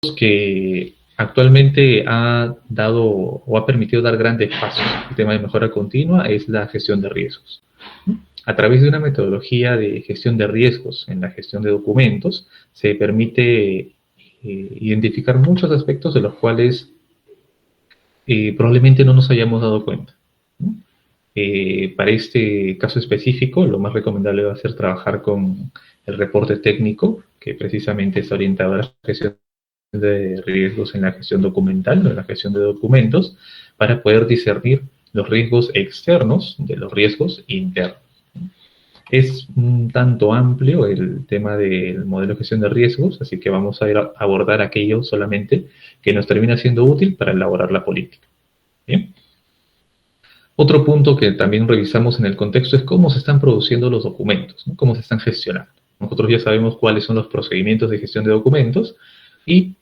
que actualmente ha dado o ha permitido dar grandes pasos en el tema de mejora continua es la gestión de riesgos. A través de una metodología de gestión de riesgos en la gestión de documentos, se permite identificar muchos aspectos de los cuales probablemente no nos hayamos dado cuenta. Para este caso específico, lo más recomendable va a ser trabajar con el reporte técnico, que precisamente está orientado a la gestión de riesgos en la gestión documental, en la gestión de documentos, para poder discernir los riesgos externos de los riesgos internos. Es un tanto amplio el tema del modelo de gestión de riesgos, así que vamos a abordar aquello solamente que nos termina siendo útil para elaborar la política. ¿Bien? Otro punto que también revisamos en el contexto es cómo se están produciendo los documentos, ¿no? Cómo se están gestionando. Nosotros ya sabemos cuáles son los procedimientos de gestión de documentos y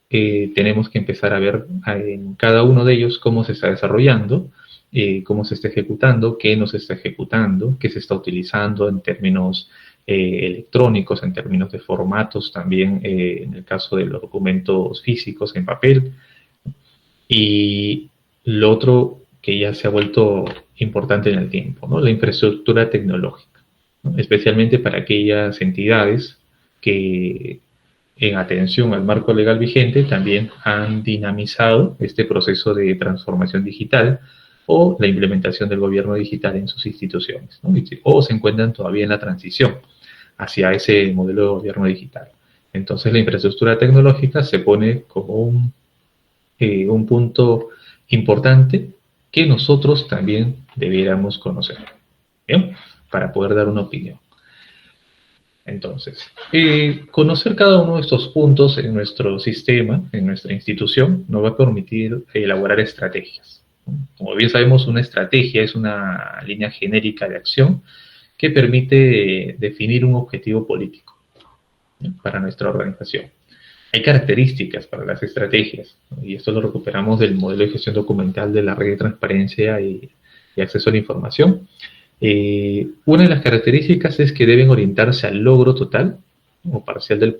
tenemos que empezar a ver en cada uno de ellos cómo se está desarrollando, cómo se está ejecutando, qué no se está ejecutando, qué se está utilizando en términos electrónicos, en términos de formatos también, en el caso de los documentos físicos en papel. Y lo otro que ya se ha vuelto importante en el tiempo, ¿no? La infraestructura tecnológica, ¿no? Especialmente para aquellas entidades que en atención al marco legal vigente también han dinamizado este proceso de transformación digital o la implementación del gobierno digital en sus instituciones, ¿no? O se encuentran todavía en la transición hacia ese modelo de gobierno digital. Entonces la infraestructura tecnológica se pone como un punto importante que nosotros también debiéramos conocer, ¿bien? Para poder dar una opinión. Entonces, conocer cada uno de estos puntos en nuestro sistema, en nuestra institución, nos va a permitir elaborar estrategias. Como bien sabemos, una estrategia es una línea genérica de acción que permite definir un objetivo político, ¿no? Para nuestra organización. Hay características para las estrategias, ¿no? Y esto lo recuperamos del modelo de gestión documental de la Red de Transparencia y Acceso a la Información. Una de las características es que deben orientarse al logro total o parcial del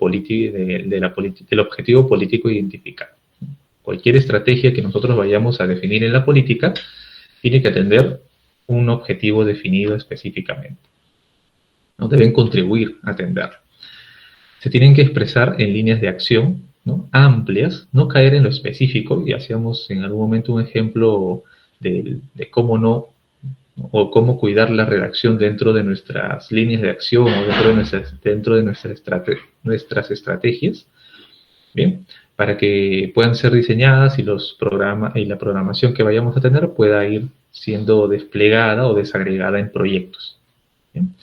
objetivo político identificado. Cualquier estrategia que nosotros vayamos a definir en la política tiene que atender un objetivo definido específicamente, ¿no? Deben contribuir a atenderlo. Se tienen que expresar en líneas de acción, ¿no? Amplias, no caer en lo específico, y hacíamos en algún momento un ejemplo de cómo no, o cómo cuidar la redacción dentro de nuestras líneas de acción o dentro de nuestras estrategias, ¿bien? Para que puedan ser diseñadas y la programación que vayamos a tener pueda ir siendo desplegada o desagregada en proyectos, ¿bien?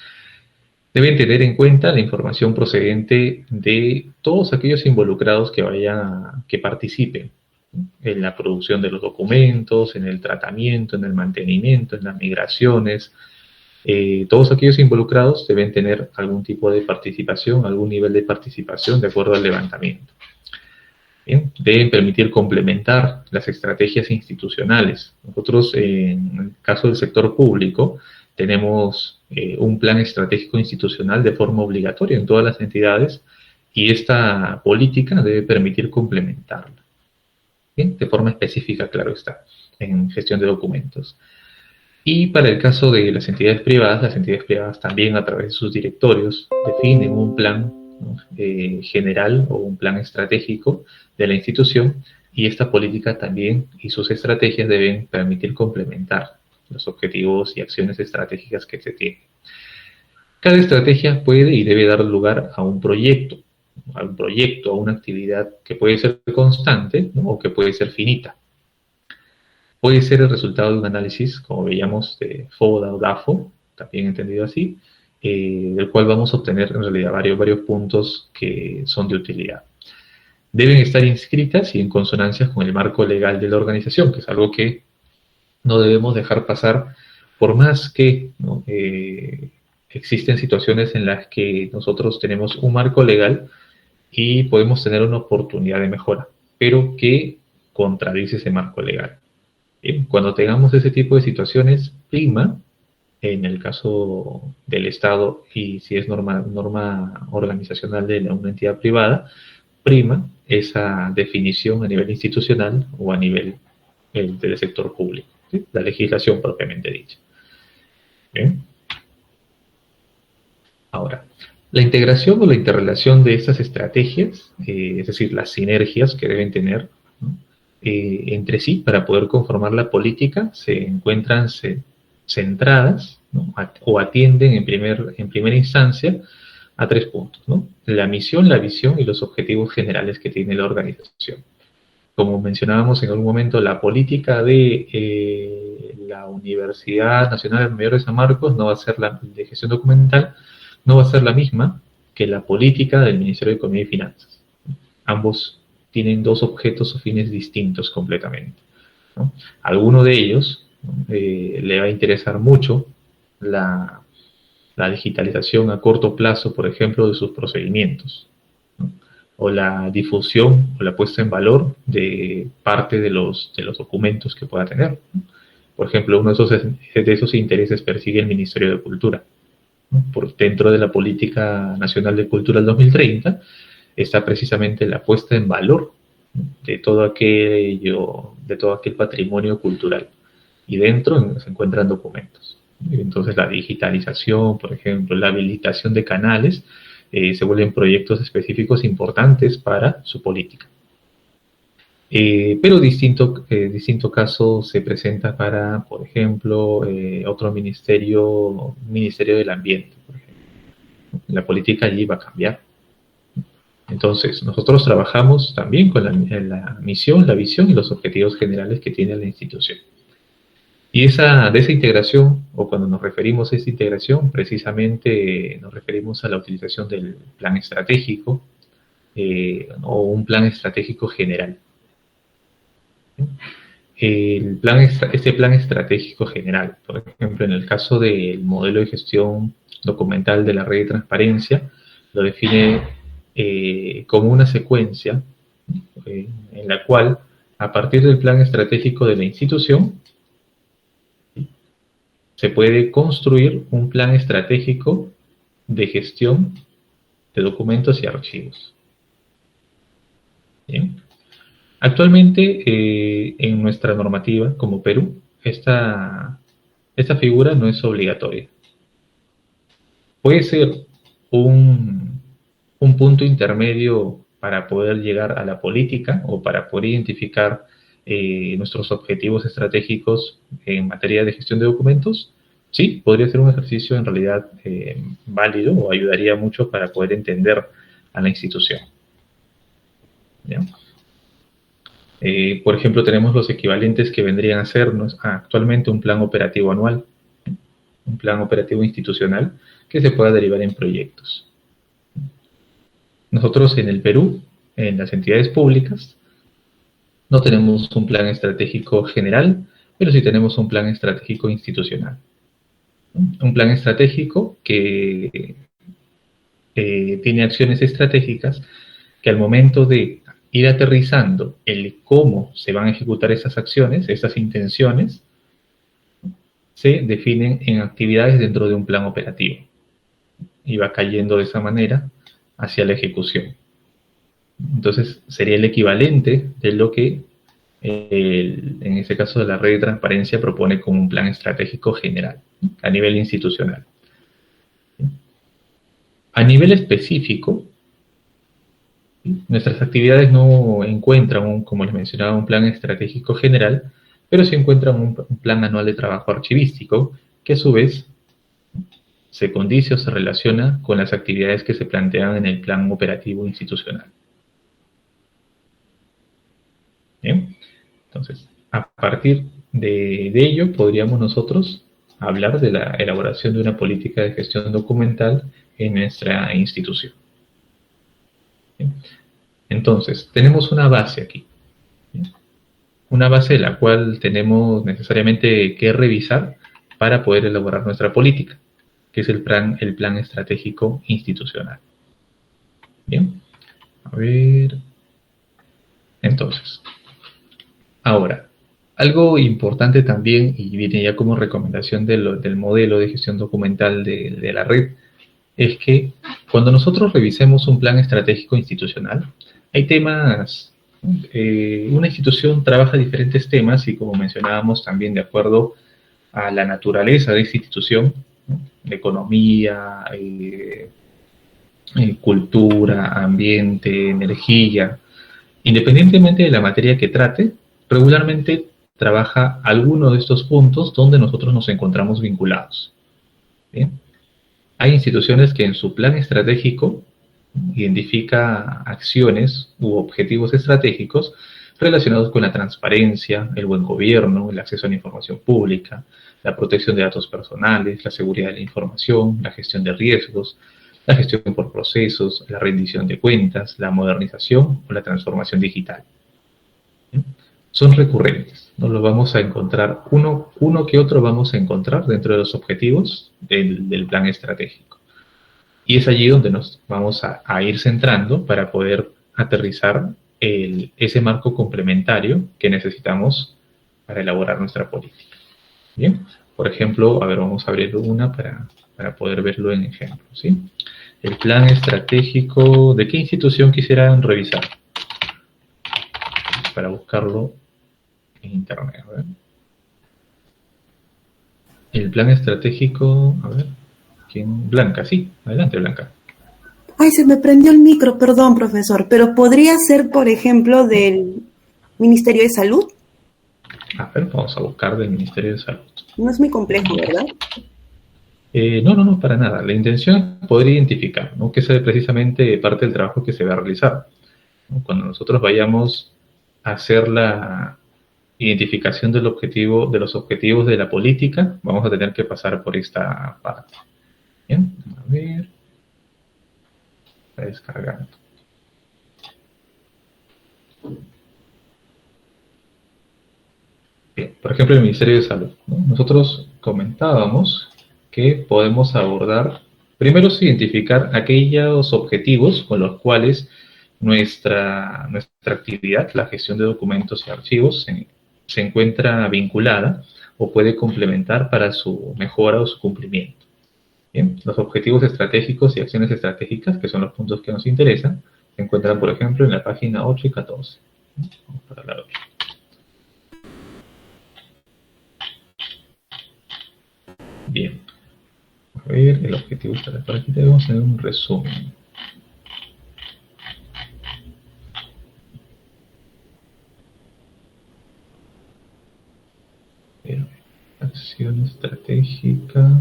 Deben tener en cuenta la información procedente de todos aquellos involucrados que participen en la producción de los documentos, en el tratamiento, en el mantenimiento, en las migraciones. Todos aquellos involucrados deben tener algún tipo de participación, algún nivel de participación de acuerdo al levantamiento. Bien, deben permitir complementar las estrategias institucionales. Nosotros, en el caso del sector público, tenemos un plan estratégico institucional de forma obligatoria en todas las entidades y esta política debe permitir complementarla. ¿Bien? De forma específica, claro está, en gestión de documentos. Y para el caso de las entidades privadas también a través de sus directorios definen un plan, ¿no? General o un plan estratégico de la institución, y esta política también y sus estrategias deben permitir complementar los objetivos y acciones estratégicas que se tienen. Cada estrategia puede y debe dar lugar a un proyecto, a una actividad que puede ser constante, ¿no? O que puede ser finita. Puede ser el resultado de un análisis, como veíamos, de FODA o DAFO, también entendido así, del cual vamos a obtener en realidad varios puntos que son de utilidad. Deben estar inscritas y en consonancia con el marco legal de la organización, que es algo que no debemos dejar pasar, por más que, ¿no? Existen situaciones en las que nosotros tenemos un marco legal y podemos tener una oportunidad de mejora, pero que contradice ese marco legal. Bien, cuando tengamos ese tipo de situaciones, prima, en el caso del Estado y si es norma organizacional de una entidad privada, prima esa definición a nivel institucional o a nivel del sector público, ¿sí? La legislación propiamente dicha. Bien. Ahora, la integración o la interrelación de estas estrategias, es decir, las sinergias que deben tener, ¿no? Entre sí para poder conformar la política, se encuentran centradas, ¿no? O atienden en primera instancia a 3 puntos, ¿no? La misión, la visión y los objetivos generales que tiene la organización. Como mencionábamos en algún momento, la política de la Universidad Nacional Mayor de San Marcos no va a ser la de gestión documental, no va a ser la misma que la política del Ministerio de Economía y Finanzas. Ambos tienen 2 objetos o fines distintos completamente, ¿no? Alguno de ellos le va a interesar mucho la digitalización a corto plazo, por ejemplo, de sus procedimientos, ¿no? O la difusión o la puesta en valor de parte de los documentos que pueda tener, ¿no? Por ejemplo, uno de esos intereses persigue el Ministerio de Cultura, ¿no? Por dentro de la Política Nacional de Cultura del 2030 está precisamente la puesta en valor de todo aquel patrimonio cultural. Y dentro se encuentran documentos. Entonces la digitalización, por ejemplo, la habilitación de canales, se vuelven proyectos específicos importantes para su política. Pero distinto caso se presenta para, por ejemplo, otro ministerio del ambiente, por ejemplo. La política allí va a cambiar. Entonces, nosotros trabajamos también con la misión, la visión y los objetivos generales que tiene la institución. Y de esa integración, o cuando nos referimos a esta integración, precisamente nos referimos a la utilización del plan estratégico o un plan estratégico general. Este plan estratégico general, por ejemplo, en el caso del modelo de gestión documental de la red de transparencia, lo define como una secuencia en la cual, a partir del plan estratégico de la institución, se puede construir un plan estratégico de gestión de documentos y archivos. Bien. Actualmente, en nuestra normativa, como Perú, esta figura no es obligatoria. Puede ser un punto intermedio para poder llegar a la política o para poder identificar nuestros objetivos estratégicos en materia de gestión de documentos. Sí, podría ser un ejercicio en realidad válido o ayudaría mucho para poder entender a la institución. ¿Bien? Por ejemplo, tenemos los equivalentes que vendrían a ser actualmente un plan operativo anual, un plan operativo institucional que se pueda derivar en proyectos. Nosotros en el Perú, en las entidades públicas, no tenemos un plan estratégico general, pero sí tenemos un plan estratégico institucional. Un plan estratégico que tiene acciones estratégicas que al momento de ir aterrizando el cómo se van a ejecutar esas acciones, esas intenciones, se definen en actividades dentro de un plan operativo y va cayendo de esa manera hacia la ejecución. Entonces sería el equivalente de lo que en este caso de la red de transparencia propone como un plan estratégico general a nivel institucional. A nivel específico, nuestras actividades no encuentran, como les mencionaba, un plan estratégico general, pero sí encuentran un plan anual de trabajo archivístico que a su vez se condice o se relaciona con las actividades que se plantean en el plan operativo institucional. Bien, entonces, a partir de ello podríamos nosotros hablar de la elaboración de una política de gestión documental en nuestra institución. Bien. Entonces, tenemos una base aquí. Bien. Una base de la cual tenemos necesariamente que revisar para poder elaborar nuestra política, que es el plan estratégico institucional. Bien, a ver. Entonces, ahora, algo importante también, y viene ya como recomendación del modelo de gestión documental de la red, es que cuando nosotros revisemos un plan estratégico institucional, hay temas, una institución trabaja diferentes temas y como mencionábamos también de acuerdo a la naturaleza de esta institución, ¿no? Economía, cultura, ambiente, energía, independientemente de la materia que trate, regularmente trabaja alguno de estos puntos donde nosotros nos encontramos vinculados. ¿Bien? Hay instituciones que en su plan estratégico identifica acciones u objetivos estratégicos relacionados con la transparencia, el buen gobierno, el acceso a la información pública, la protección de datos personales, la seguridad de la información, la gestión de riesgos, la gestión por procesos, la rendición de cuentas, la modernización o la transformación digital. Son recurrentes, no los vamos a encontrar, uno que otro vamos a encontrar dentro de los objetivos del plan estratégico. Y es allí donde nos vamos a ir centrando para poder aterrizar ese marco complementario que necesitamos para elaborar nuestra política. Bien, por ejemplo, a ver, vamos a abrir una para poder verlo en ejemplo, ¿sí? El plan estratégico, ¿de qué institución quisieran revisar? Para buscarlo en internet, a ver. El plan estratégico, a ver, ¿quién? Blanca, sí, adelante Blanca. Ay, se me prendió el micro, perdón, profesor, pero podría ser, por ejemplo, del Ministerio de Salud. A ver, vamos a buscar del Ministerio de Salud. No es muy complejo, ¿verdad? No, para nada. La intención es poder identificar, ¿no? Que esa es precisamente parte del trabajo que se va a realizar, ¿no? Cuando nosotros vayamos a hacer la identificación del objetivo, de los objetivos de la política, vamos a tener que pasar por esta parte. Bien, a ver. Está descargando. Bien, por ejemplo, el Ministerio de Salud, ¿no? Nosotros comentábamos que podemos abordar, primero es identificar aquellos objetivos con los cuales nuestra actividad, la gestión de documentos y archivos, se encuentra vinculada o puede complementar para su mejora o su cumplimiento. Bien, los objetivos estratégicos y acciones estratégicas, que son los puntos que nos interesan, se encuentran, por ejemplo, en la página 8 y 14. Vamos para la 8. Bien. A ver, el objetivo está por aquí. Debemos hacer un resumen. Bien. Acción estratégica.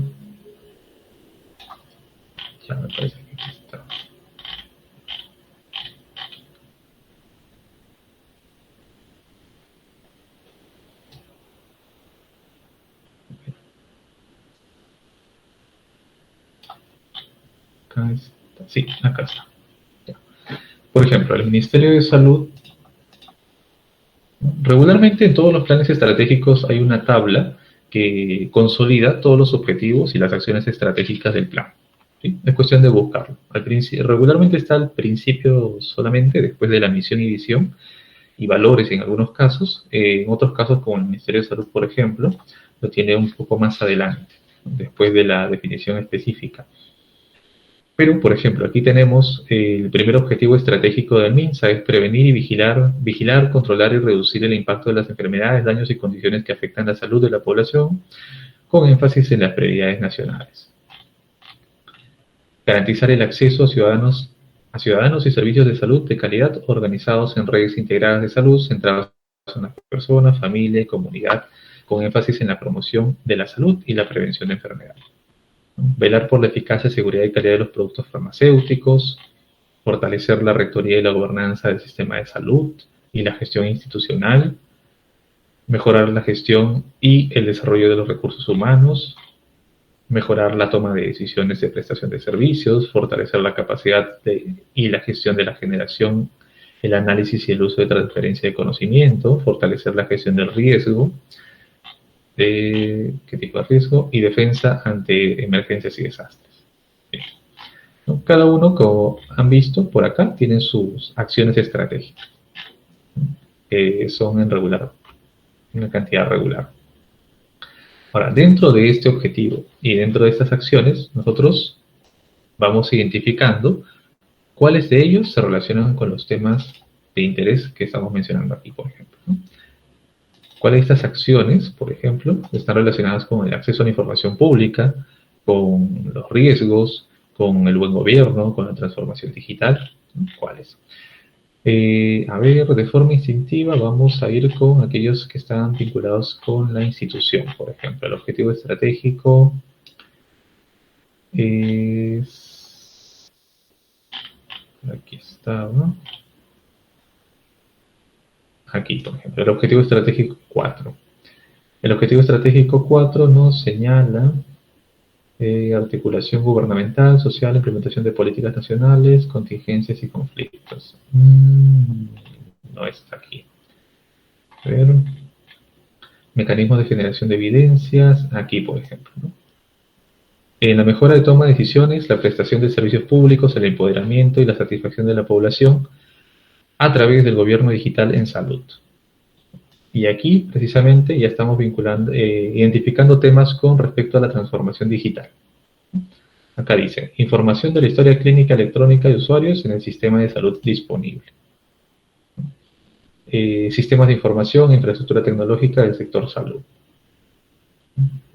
Ya me parece que aquí está. Acá está. Sí, acá está. Ya. Por ejemplo, el Ministerio de Salud, regularmente en todos los planes estratégicos hay una tabla que consolida todos los objetivos y las acciones estratégicas del plan. ¿Sí? Es cuestión de buscarlo. Regularmente está al principio solamente, después de la misión y visión, y valores en algunos casos. En otros casos, como el Ministerio de Salud, por ejemplo, lo tiene un poco más adelante, después de la definición específica. Pero, por ejemplo, aquí tenemos el primer objetivo estratégico del MINSA, es prevenir y vigilar, controlar y reducir el impacto de las enfermedades, daños y condiciones que afectan la salud de la población, con énfasis en las prioridades nacionales. Garantizar el acceso a ciudadanos y servicios de salud de calidad organizados en redes integradas de salud, centrados en la persona, familia y comunidad, con énfasis en la promoción de la salud y la prevención de enfermedades. Velar por la eficacia, seguridad y calidad de los productos farmacéuticos, fortalecer la rectoría y la gobernanza del sistema de salud y la gestión institucional, mejorar la gestión y el desarrollo de los recursos humanos, mejorar la toma de decisiones de prestación de servicios, fortalecer la capacidad y la gestión de la generación, el análisis y el uso de transferencia de conocimiento, fortalecer la gestión del riesgo, qué tipo de riesgo, y defensa ante emergencias y desastres. Bien. ¿No? Cada uno, como han visto por acá, tiene sus acciones estratégicas. Son en regular, una cantidad regular. Ahora, dentro de este objetivo y dentro de estas acciones, nosotros vamos identificando cuáles de ellos se relacionan con los temas de interés que estamos mencionando aquí, por ejemplo, ¿no? ¿Cuáles de estas acciones, por ejemplo, están relacionadas con el acceso a la información pública, con los riesgos, con el buen gobierno, con la transformación digital? ¿Cuáles? A ver, de forma instintiva vamos a ir con aquellos que están vinculados con la institución. Por ejemplo, el objetivo estratégico es... Aquí está, ¿no? Aquí, por ejemplo, el objetivo estratégico 4. El objetivo estratégico 4 nos señala articulación gubernamental, social, implementación de políticas nacionales, contingencias y conflictos. No está aquí. A ver. Mecanismos de generación de evidencias, aquí por ejemplo, ¿no? En la mejora de toma de decisiones, la prestación de servicios públicos, el empoderamiento y la satisfacción de la población a través del gobierno digital en salud. Y aquí, precisamente, ya estamos vinculando, identificando temas con respecto a la transformación digital. Acá dice, información de la historia clínica electrónica de usuarios en el sistema de salud disponible. Sistemas de información e infraestructura tecnológica del sector salud.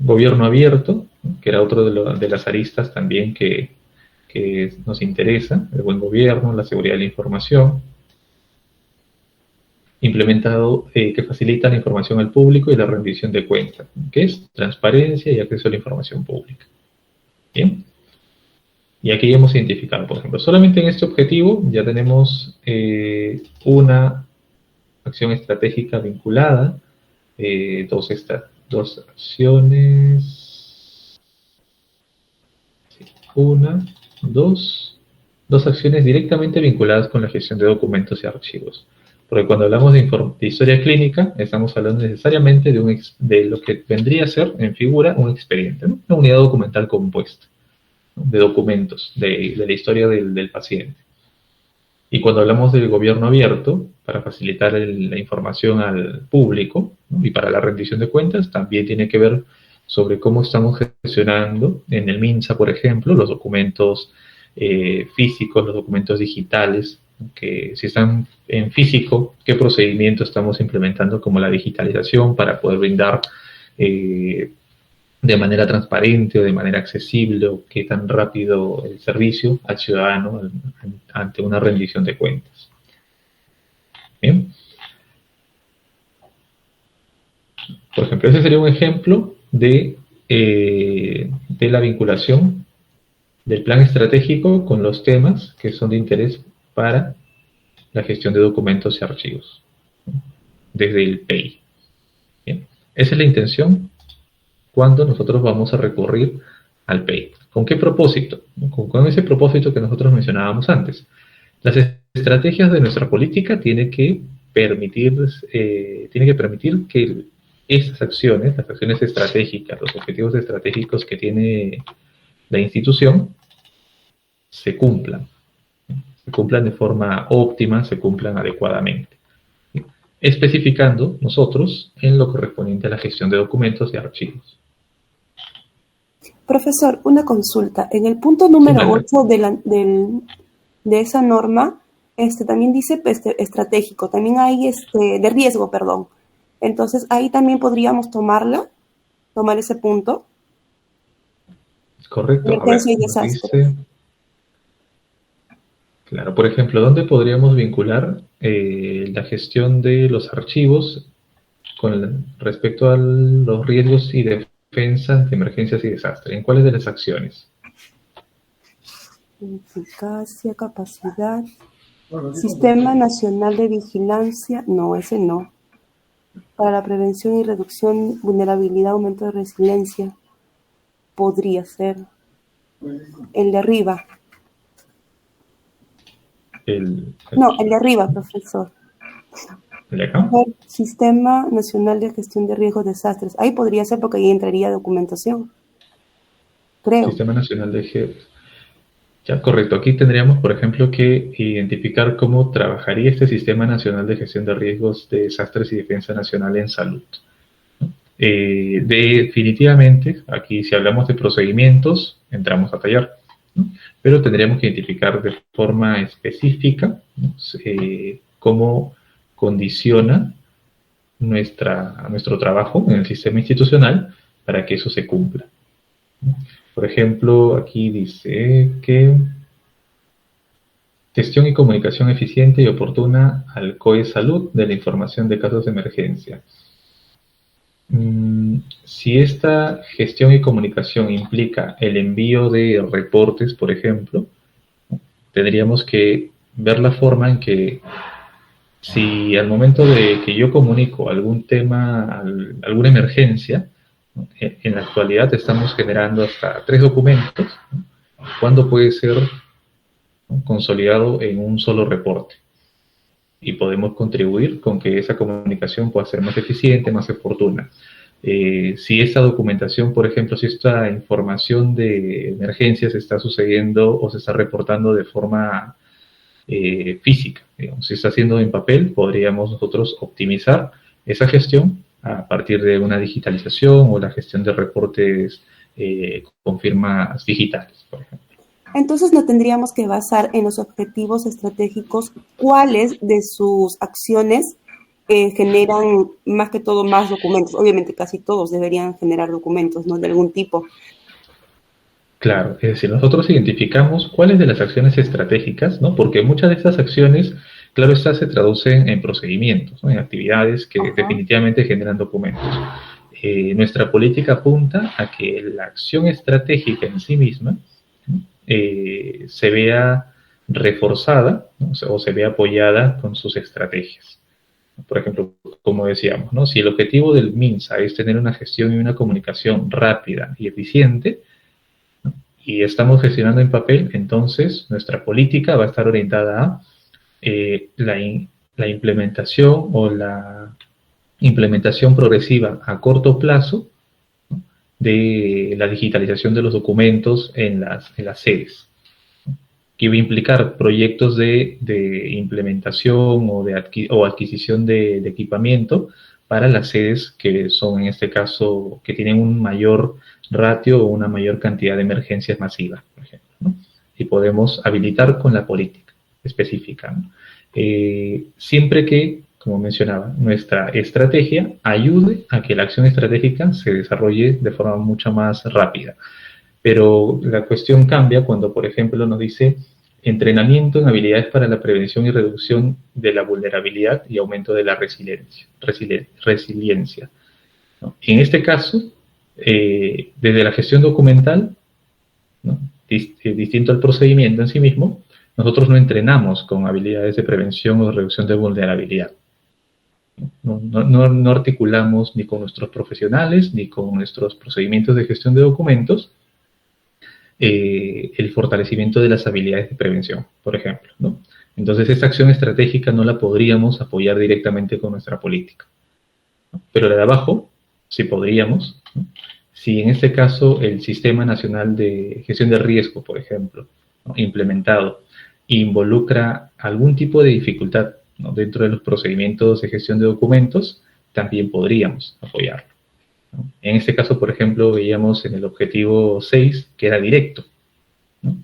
Gobierno abierto, que era otro de las aristas también que nos interesa, el buen gobierno, la seguridad de la información. Implementado que facilita la información al público y la rendición de cuentas, que es transparencia y acceso a la información pública. Bien. Y aquí hemos identificado, por ejemplo, solamente en este objetivo ya tenemos una acción estratégica vinculada, dos acciones, dos acciones directamente vinculadas con la gestión de documentos y archivos. Porque cuando hablamos de historia clínica, estamos hablando necesariamente de lo que vendría a ser, en figura, un expediente, ¿no? Una unidad documental compuesta, ¿no? De documentos, de la historia del paciente. Y cuando hablamos del gobierno abierto, para facilitar la información al público, ¿no? Y para la rendición de cuentas, también tiene que ver sobre cómo estamos gestionando en el MINSA, por ejemplo, los documentos físicos, los documentos digitales, que si están en físico, qué procedimiento estamos implementando como la digitalización para poder brindar de manera transparente o de manera accesible o qué tan rápido el servicio al ciudadano ante una rendición de cuentas. Bien. Por ejemplo, ese sería un ejemplo de la vinculación del plan estratégico con los temas que son de interés para la gestión de documentos y archivos, ¿no? Desde el PEI. Bien. Esa es la intención cuando nosotros vamos a recurrir al PEI. ¿Con qué propósito? Con ese propósito que nosotros mencionábamos antes. Las estrategias de nuestra política tienen que permitir que estas acciones, las acciones estratégicas, los objetivos estratégicos que tiene la institución, se cumplan de forma óptima, se cumplan adecuadamente. Especificando nosotros en lo correspondiente a la gestión de documentos y archivos. Profesor, una consulta. En el punto número 8 de esa norma, también dice estratégico, también hay de riesgo, perdón. Entonces, ahí también podríamos tomar ese punto. Correcto. Emergencia y desastre. Claro, por ejemplo, ¿dónde podríamos vincular la gestión de los archivos con respecto a los riesgos y defensa ante emergencias y desastres? ¿En cuáles de las acciones? Eficacia, capacidad, Sistema Nacional de Vigilancia, no, ese no. Para la prevención y reducción, vulnerabilidad, aumento de resiliencia, podría ser. El de arriba. No, el de arriba, profesor. ¿El de acá? Sistema Nacional de Gestión de Riesgos y Desastres. Ahí podría ser porque ahí entraría documentación. Creo. Sistema Nacional de Ya, correcto. Aquí tendríamos, por ejemplo, que identificar cómo trabajaría este Sistema Nacional de Gestión de Riesgos de Desastres y Defensa Nacional en Salud. Definitivamente, aquí si hablamos de procedimientos, entramos a tallar, ¿no? Pero tendríamos que identificar de forma específica, ¿no? cómo condiciona nuestro trabajo en el sistema institucional para que eso se cumpla. Por ejemplo, aquí dice que gestión y comunicación eficiente y oportuna al COE Salud de la información de casos de emergencia. Si esta gestión y comunicación implica el envío de reportes, por ejemplo, tendríamos que ver la forma en que si al momento de que yo comunico algún tema, alguna emergencia, en la actualidad estamos generando hasta 3 documentos, ¿cuándo puede ser consolidado en un solo reporte? Y podemos contribuir con que esa comunicación pueda ser más eficiente, más oportuna. Si esta documentación, por ejemplo, si esta información de emergencias está sucediendo o se está reportando de forma física, digamos, si está haciendo en papel, podríamos nosotros optimizar esa gestión a partir de una digitalización o la gestión de reportes con firmas digitales, por ejemplo. Entonces, ¿no tendríamos que basar en los objetivos estratégicos cuáles de sus acciones generan más que todo más documentos? Obviamente casi todos deberían generar documentos, ¿no? De algún tipo. Claro, es decir, nosotros identificamos cuáles de las acciones estratégicas, ¿no? Porque muchas de estas acciones, claro está, se traducen en procedimientos, ¿no? En actividades que definitivamente generan documentos. Nuestra política apunta a que la acción estratégica en sí misma se vea reforzada, ¿no? O se vea apoyada con sus estrategias. Por ejemplo, como decíamos, ¿no? Si el objetivo del MINSA es tener una gestión y una comunicación rápida y eficiente, ¿no? Y estamos gestionando en papel, entonces nuestra política va a estar orientada a la implementación o la implementación progresiva a corto plazo, ¿no? De la digitalización de los documentos en las sedes, ¿no? Que va a implicar proyectos de implementación o adquisición de equipamiento para las sedes que son, en este caso, que tienen un mayor ratio o una mayor cantidad de emergencias masivas, por ejemplo, ¿no? Y podemos habilitar con la política específica, ¿no? Siempre que, como mencionaba, nuestra estrategia ayude a que la acción estratégica se desarrolle de forma mucho más rápida. Pero la cuestión cambia cuando, por ejemplo, nos dice entrenamiento en habilidades para la prevención y reducción de la vulnerabilidad y aumento de la resiliencia, ¿no? En este caso, desde la gestión documental, ¿no? Distinto al procedimiento en sí mismo, nosotros no entrenamos con habilidades de prevención o de reducción de vulnerabilidad. No articulamos ni con nuestros profesionales ni con nuestros procedimientos de gestión de documentos el fortalecimiento de las habilidades de prevención, por ejemplo, ¿no? Entonces, esta acción estratégica no la podríamos apoyar directamente con nuestra política, ¿no? Pero la de abajo sí podríamos, ¿no? Si en este caso el Sistema Nacional de Gestión de Riesgo, por ejemplo, ¿no? Implementado, involucra algún tipo de dificultad, ¿no? Dentro de los procedimientos de gestión de documentos, también podríamos apoyarlo, ¿no? En este caso, por ejemplo, veíamos en el objetivo 6 que era directo, ¿no?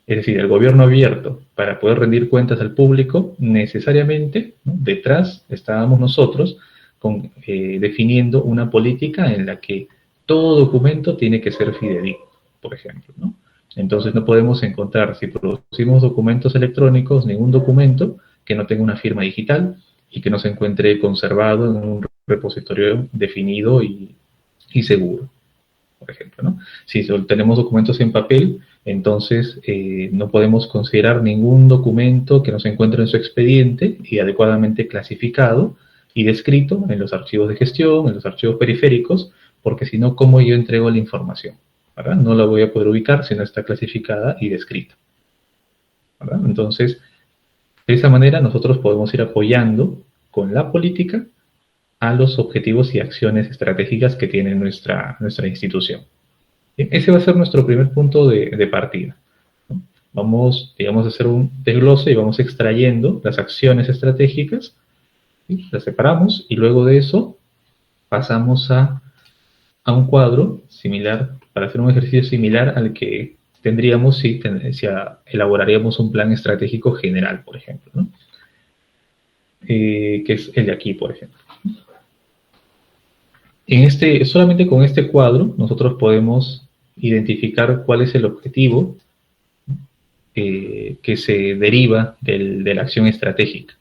Es decir, el gobierno abierto, para poder rendir cuentas al público, necesariamente, ¿no? Detrás estábamos nosotros definiendo una política en la que todo documento tiene que ser fidedigno, por ejemplo, ¿no? Entonces no podemos encontrar, si producimos documentos electrónicos, ningún documento que no tenga una firma digital y que no se encuentre conservado en un repositorio definido y seguro, por ejemplo, ¿no? Si tenemos documentos en papel, entonces no podemos considerar ningún documento que no se encuentre en su expediente y adecuadamente clasificado y descrito en los archivos de gestión, en los archivos periféricos, porque si no, ¿cómo yo entrego la información? ¿Verdad? No la voy a poder ubicar si no está clasificada y descrita, ¿verdad? Entonces, de esa manera nosotros podemos ir apoyando con la política a los objetivos y acciones estratégicas que tiene nuestra institución. Bien, ese va a ser nuestro primer punto de partida, ¿no? Vamos, digamos, a hacer un desglose y vamos extrayendo las acciones estratégicas, ¿sí? Las separamos y luego de eso pasamos a un cuadro similar, para hacer un ejercicio similar al que tendríamos si elaboraríamos un plan estratégico general, por ejemplo, ¿no? que es el de aquí, por ejemplo. Solamente con este cuadro nosotros podemos identificar cuál es el objetivo que se deriva de la acción estratégica.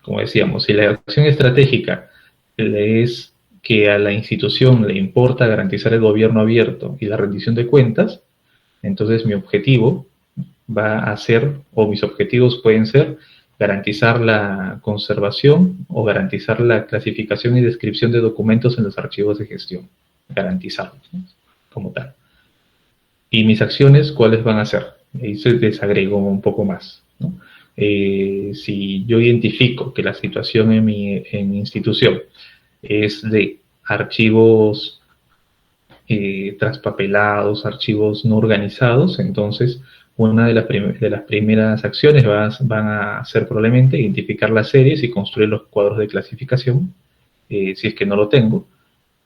Como decíamos, si la acción estratégica es que a la institución le importa garantizar el gobierno abierto y la rendición de cuentas, entonces mi objetivo va a ser, o mis objetivos pueden ser, garantizar la conservación o garantizar la clasificación y descripción de documentos en los archivos de gestión. Garantizarlos, ¿no? Como tal. ¿Y mis acciones cuáles van a ser? Ahí se desagrego un poco más, ¿no? Si yo identifico que la situación en mi institución es de archivos traspapelados, archivos no organizados, entonces una de las primeras acciones van a ser probablemente identificar las series y construir los cuadros de clasificación, si es que no lo tengo,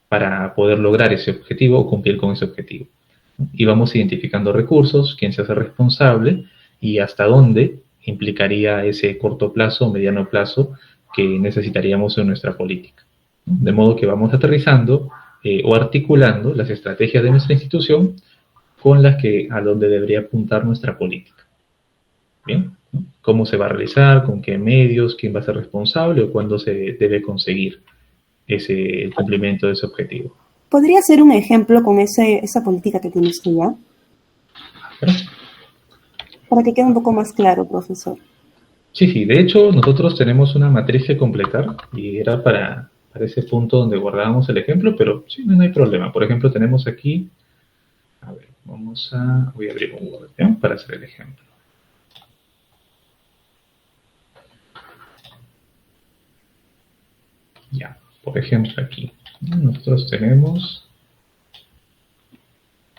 para poder lograr ese objetivo o cumplir con ese objetivo. Y vamos identificando recursos, quién se hace responsable y hasta dónde implicaría ese corto plazo o mediano plazo que necesitaríamos en nuestra política. De modo que vamos aterrizando o articulando las estrategias de nuestra institución con las que a donde debería apuntar nuestra política. ¿Bien? ¿Cómo se va a realizar? ¿Con qué medios? ¿Quién va a ser responsable? ¿O cuándo se debe conseguir el cumplimiento de ese objetivo? ¿Podría ser un ejemplo con esa política que tiene usted ya? Para que quede un poco más claro, profesor. Sí, de hecho nosotros tenemos una matriz que completar y era para ese punto donde guardábamos el ejemplo, pero sí, no hay problema. Por ejemplo, tenemos aquí, a ver, voy a abrir un Word, ¿ya? Para hacer el ejemplo. Ya, por ejemplo aquí, nosotros tenemos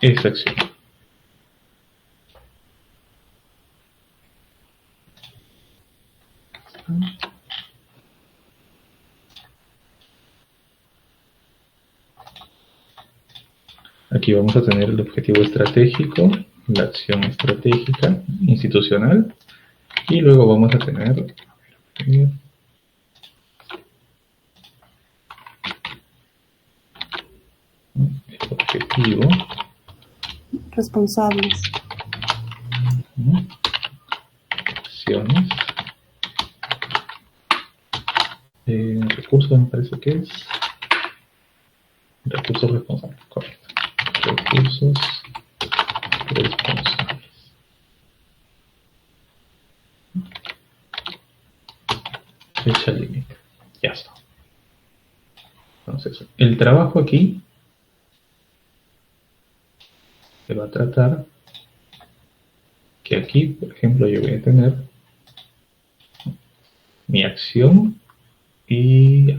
esta acción. Aquí vamos a tener el objetivo estratégico, la acción estratégica institucional, y luego vamos a tener el objetivo. Responsables. Acciones. Recursos me parece que es. Recursos responsables, correcto. Recursos responsables. Fecha límite. Ya está. Entonces, el trabajo aquí se va a tratar que aquí, por ejemplo, yo voy a tener mi acción y a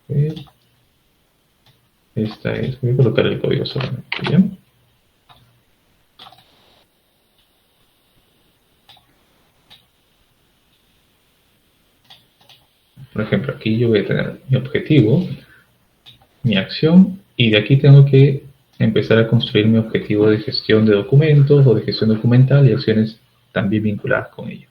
ver, esta es, voy a colocar el código solamente, ¿bien? Por ejemplo, aquí yo voy a tener mi objetivo, mi acción, y de aquí tengo que empezar a construir mi objetivo de gestión de documentos o de gestión documental y acciones también vinculadas con ello.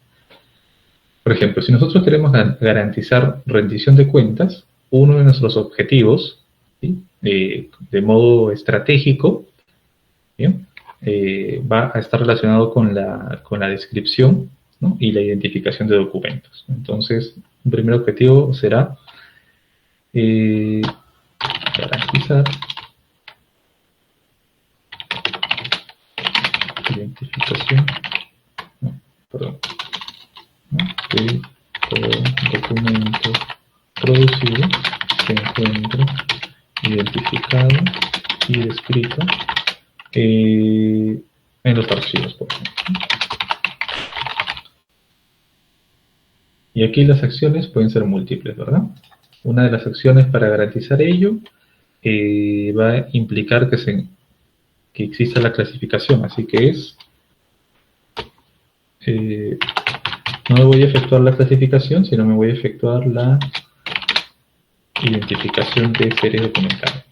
Por ejemplo, si nosotros queremos garantizar rendición de cuentas, uno de nuestros objetivos, ¿sí? De modo estratégico, ¿bien? Va a estar relacionado con la descripción, ¿no? Y la identificación de documentos. Entonces, un primer objetivo será garantizar identificación, que todo documento producido se encuentre identificado y descrito en los archivos, por ejemplo. Y aquí las acciones pueden ser múltiples, ¿verdad? Una de las acciones para garantizar ello va a implicar que exista la clasificación, así que es no me voy a efectuar la clasificación, sino me voy a efectuar la identificación de series documentales.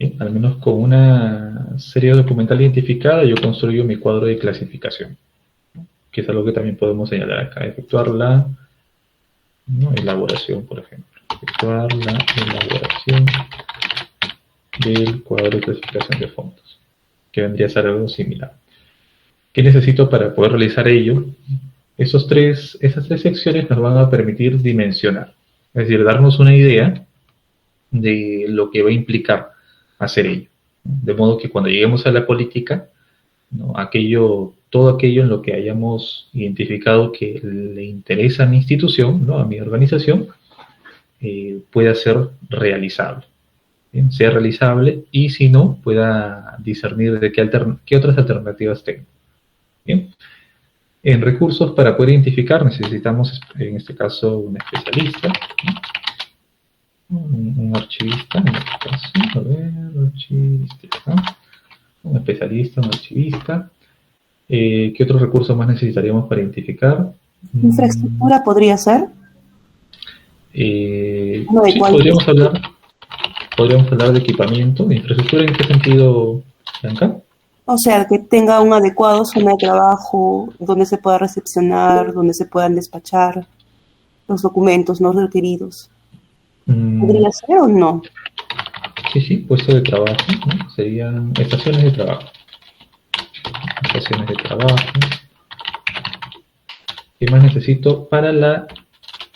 Bien, al menos con una serie documental identificada, yo construyo mi cuadro de clasificación, que es algo que también podemos señalar acá. Efectuar la, ¿no?, elaboración, por ejemplo. Efectuar la elaboración del cuadro de clasificación de fondos, que vendría a ser algo similar. ¿Qué necesito para poder realizar ello? Esas tres secciones nos van a permitir dimensionar, es decir, darnos una idea de lo que va a implicar hacer ello. De modo que cuando lleguemos a la política, ¿no?, todo aquello en lo que hayamos identificado que le interesa a mi institución, ¿no?, a mi organización, pueda ser realizable. Bien, sea realizable, y si no, pueda discernir de qué otras alternativas tengo. Bien. En recursos, para poder identificar, necesitamos, en este caso, un especialista, ¿no?, un archivista, en este caso, a ver, archivista, un especialista, un archivista. ¿Qué otros recursos más necesitaríamos para identificar? ¿Infraestructura podría ser? Sí, podríamos hablar de equipamiento. ¿De infraestructura en qué sentido, Bianca? O sea, que tenga un adecuado zona de trabajo, donde se pueda recepcionar, donde se puedan despachar los documentos no requeridos. ¿Podría ser o no? Sí, puesto de trabajo, ¿no? Serían estaciones de trabajo. Estaciones de trabajo. ¿Qué más necesito para la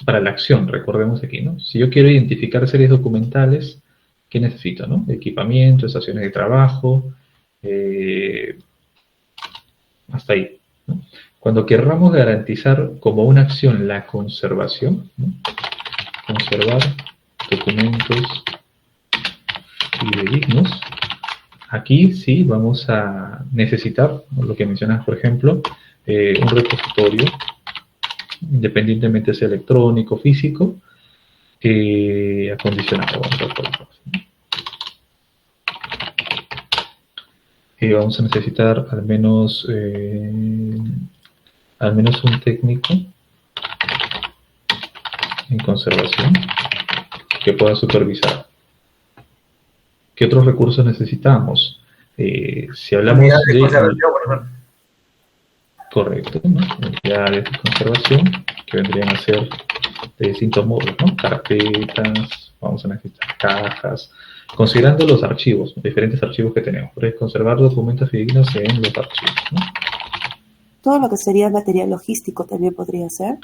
acción? Recordemos aquí, ¿no? Si yo quiero identificar series documentales, ¿qué necesito, no? Equipamiento, estaciones de trabajo, hasta ahí, ¿no? Cuando querramos garantizar como una acción la conservación, ¿no?, conservar documentos fidedignos, aquí sí vamos a necesitar, ¿no?, lo que mencionas, por ejemplo, un repositorio, independientemente sea electrónico, físico, acondicionado. Vamos a necesitar al menos un técnico en conservación que pueda supervisar. ¿Qué otros recursos necesitamos? Si hablamos de conservación, correcto, ¿no?, unidades de conservación, que vendrían a ser de distintos modos, ¿no?, carpetas, vamos a necesitar cajas, considerando los archivos, los diferentes archivos que tenemos. Por conservar documentos fidedignos en los archivos, ¿no? Todo lo que sería material logístico también podría ser.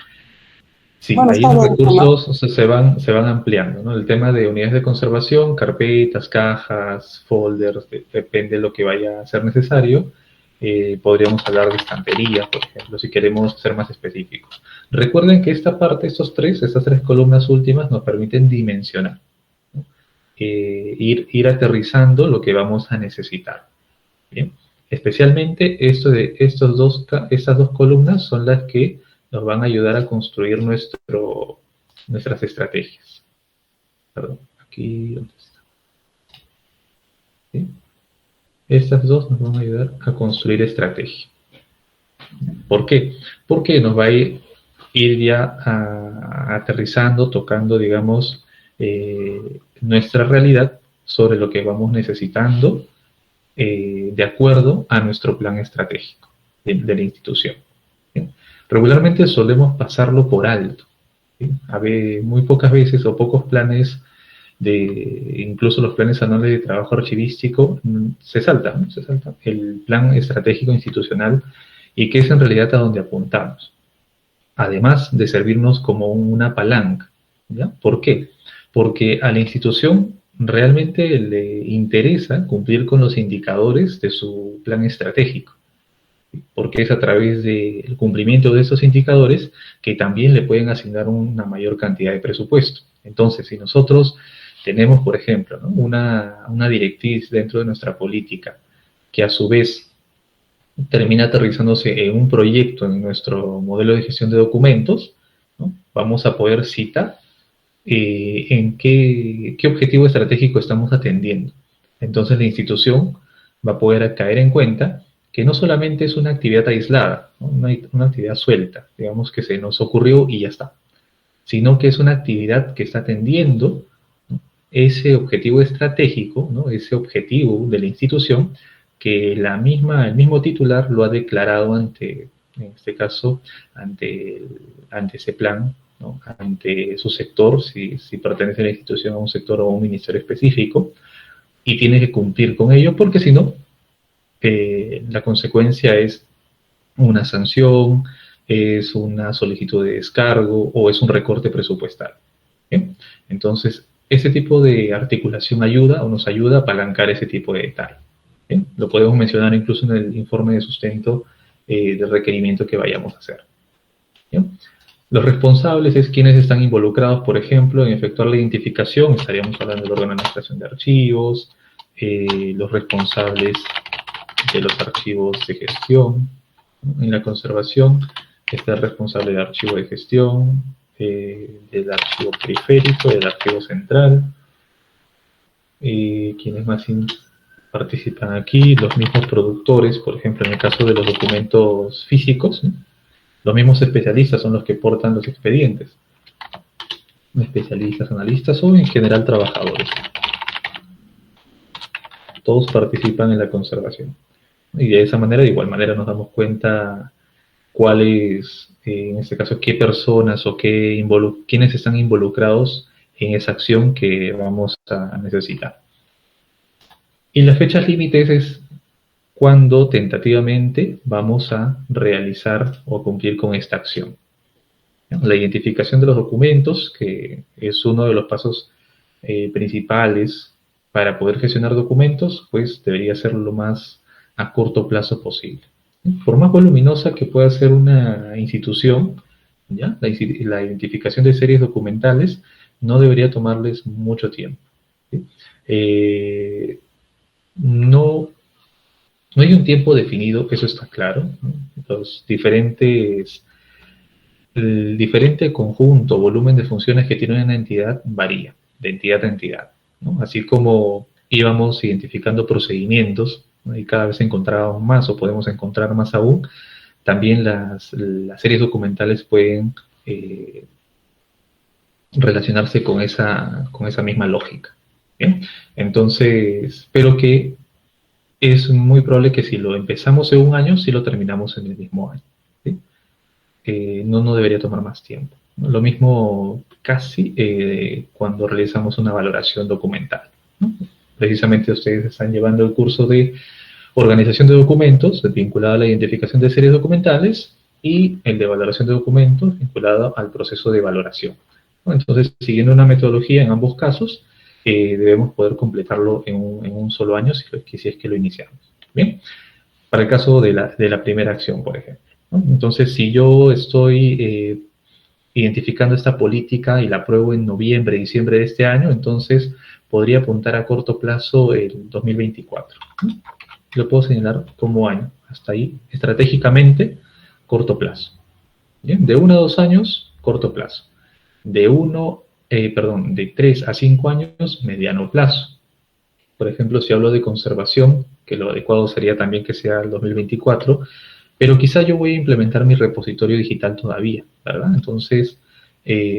Sí, bueno, ahí los recursos, ¿no?, se van ampliando, ¿no? El tema de unidades de conservación, carpetas, cajas, folders, depende de lo que vaya a ser necesario. Podríamos hablar de estanterías, por ejemplo, si queremos ser más específicos. Recuerden que esta parte, estas tres columnas últimas nos permiten dimensionar, ¿no?, ir aterrizando lo que vamos a necesitar. Bien. Especialmente estas dos columnas son las que nos van a ayudar a construir nuestras estrategias. Perdón, aquí, ¿dónde está? ¿Sí? Estas dos nos van a ayudar a construir estrategia. ¿Por qué? Porque nos va a ir ya aterrizando, tocando, digamos, nuestra realidad sobre lo que vamos necesitando de acuerdo a nuestro plan estratégico de la institución. ¿Bien? Regularmente solemos pasarlo por alto, ¿sí? Muy pocas veces o pocos planes, incluso los planes anuales de trabajo archivístico, se saltan el plan estratégico institucional, y que es en realidad a donde apuntamos, además de servirnos como una palanca, ¿ya? ¿Por qué? Porque a la institución realmente le interesa cumplir con los indicadores de su plan estratégico, porque es a través del cumplimiento de esos indicadores que también le pueden asignar una mayor cantidad de presupuesto. Entonces, si nosotros tenemos, por ejemplo, ¿no?, una directriz dentro de nuestra política que a su vez termina aterrizándose en un proyecto en nuestro modelo de gestión de documentos, ¿no?, vamos a poder citar en qué objetivo estratégico estamos atendiendo. Entonces la institución va a poder caer en cuenta que no solamente es una actividad aislada, ¿no?, una actividad suelta, digamos que se nos ocurrió y ya está, sino que es una actividad que está atendiendo, ¿no?, ese objetivo estratégico, ¿no? Ese objetivo de la institución que el mismo titular lo ha declarado ante, en este caso, ante ese plan, ¿no? Ante su sector, si pertenece a la institución a un sector o a un ministerio específico, y tiene que cumplir con ello, porque si no, la consecuencia es una sanción, es una solicitud de descargo o es un recorte presupuestal. ¿Bien? Entonces, ese tipo de articulación ayuda o nos ayuda a apalancar ese tipo de detalle. ¿Bien? Lo podemos mencionar incluso en el informe de sustento del requerimiento que vayamos a hacer. ¿Bien? Los responsables es quienes están involucrados, por ejemplo, en efectuar la identificación. Estaríamos hablando del órgano de administración de archivos, los responsables de los archivos de gestión. En la conservación está el responsable de archivo de gestión, del archivo periférico, del archivo central. ¿Quiénes más participan aquí? Los mismos productores, por ejemplo, en el caso de los documentos físicos, ¿no? Los mismos especialistas son los que portan los expedientes. Especialistas, analistas o en general trabajadores. Todos participan en la conservación. Y de esa manera, de igual manera, nos damos cuenta cuáles, en este caso, qué personas o quiénes están involucrados en esa acción que vamos a necesitar. Y las fechas límites es cuando tentativamente vamos a realizar o cumplir con esta acción. La identificación de los documentos, que es uno de los pasos principales para poder gestionar documentos, pues debería ser lo más a corto plazo posible. Por más voluminosa que pueda ser una institución, ¿ya? La identificación de series documentales no debería tomarles mucho tiempo. ¿Sí? No hay un tiempo definido, eso está claro, ¿no? El diferente conjunto, volumen de funciones que tiene una entidad varía de entidad a entidad, ¿no? Así como íbamos identificando procedimientos, ¿no? Y cada vez encontrábamos más o podemos encontrar más aún, también las series documentales pueden relacionarse con esa misma lógica. ¿Bien? Entonces, pero que es muy probable que si lo empezamos en un año, sí lo terminamos en el mismo año. ¿Sí? No debería tomar más tiempo, ¿no? Lo mismo casi cuando realizamos una valoración documental, ¿no? Precisamente ustedes están llevando el curso de organización de documentos vinculado a la identificación de series documentales y el de valoración de documentos vinculado al proceso de valoración, ¿no? Entonces, siguiendo una metodología en ambos casos, debemos poder completarlo en un solo año si es que lo iniciamos. Bien, para el caso de la primera acción, por ejemplo, ¿no? Entonces, si yo estoy identificando esta política y la apruebo en noviembre, diciembre de este año, entonces podría apuntar a corto plazo el 2024, ¿no? Lo puedo señalar como año, hasta ahí, estratégicamente, corto plazo. Bien, de 1 a 2 años, corto plazo. De 3 a 5 años, mediano plazo. Por ejemplo, si hablo de conservación, que lo adecuado sería también que sea el 2024, pero quizá yo voy a implementar mi repositorio digital todavía, ¿verdad? Entonces,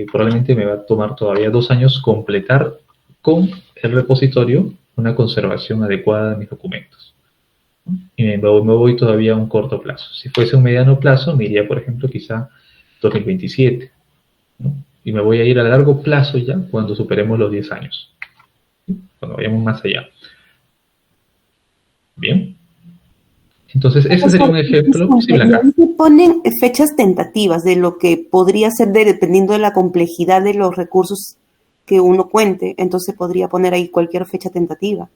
probablemente me va a tomar todavía 2 años completar con el repositorio una conservación adecuada de mis documentos. Y me voy todavía a un corto plazo. Si fuese un mediano plazo, me iría, por ejemplo, quizá 2027, ¿no? Y me voy a ir a largo plazo ya cuando superemos los 10 años, ¿sí? Cuando vayamos más allá. Bien. Entonces, ese sería un ejemplo. Sí, Blanca. Se ponen fechas tentativas de lo que podría ser dependiendo de la complejidad de los recursos que uno cuente. Entonces, podría poner ahí cualquier fecha tentativa.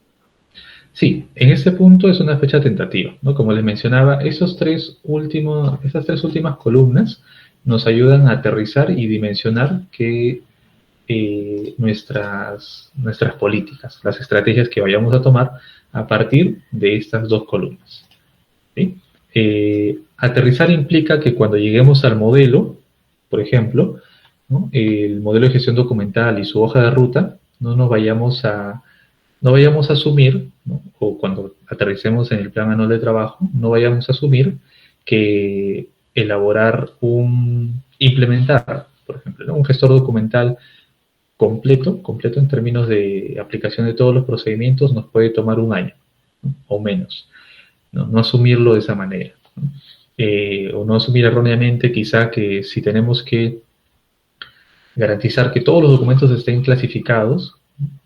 Sí, en ese punto es una fecha tentativa, ¿no? Como les mencionaba, esas tres últimas columnas nos ayudan a aterrizar y dimensionar que nuestras políticas, las estrategias que vayamos a tomar a partir de estas dos columnas, ¿sí? Aterrizar implica que cuando lleguemos al modelo, por ejemplo, ¿no? El modelo de gestión documental y su hoja de ruta, no vayamos a asumir, ¿no? O cuando aterricemos en el plan anual de trabajo, no vayamos a asumir que implementar, por ejemplo, ¿no? Un gestor documental completo en términos de aplicación de todos los procedimientos, nos puede tomar un año, ¿no? O menos. No asumirlo de esa manera, ¿no? O no asumir erróneamente quizá que si tenemos que garantizar que todos los documentos estén clasificados,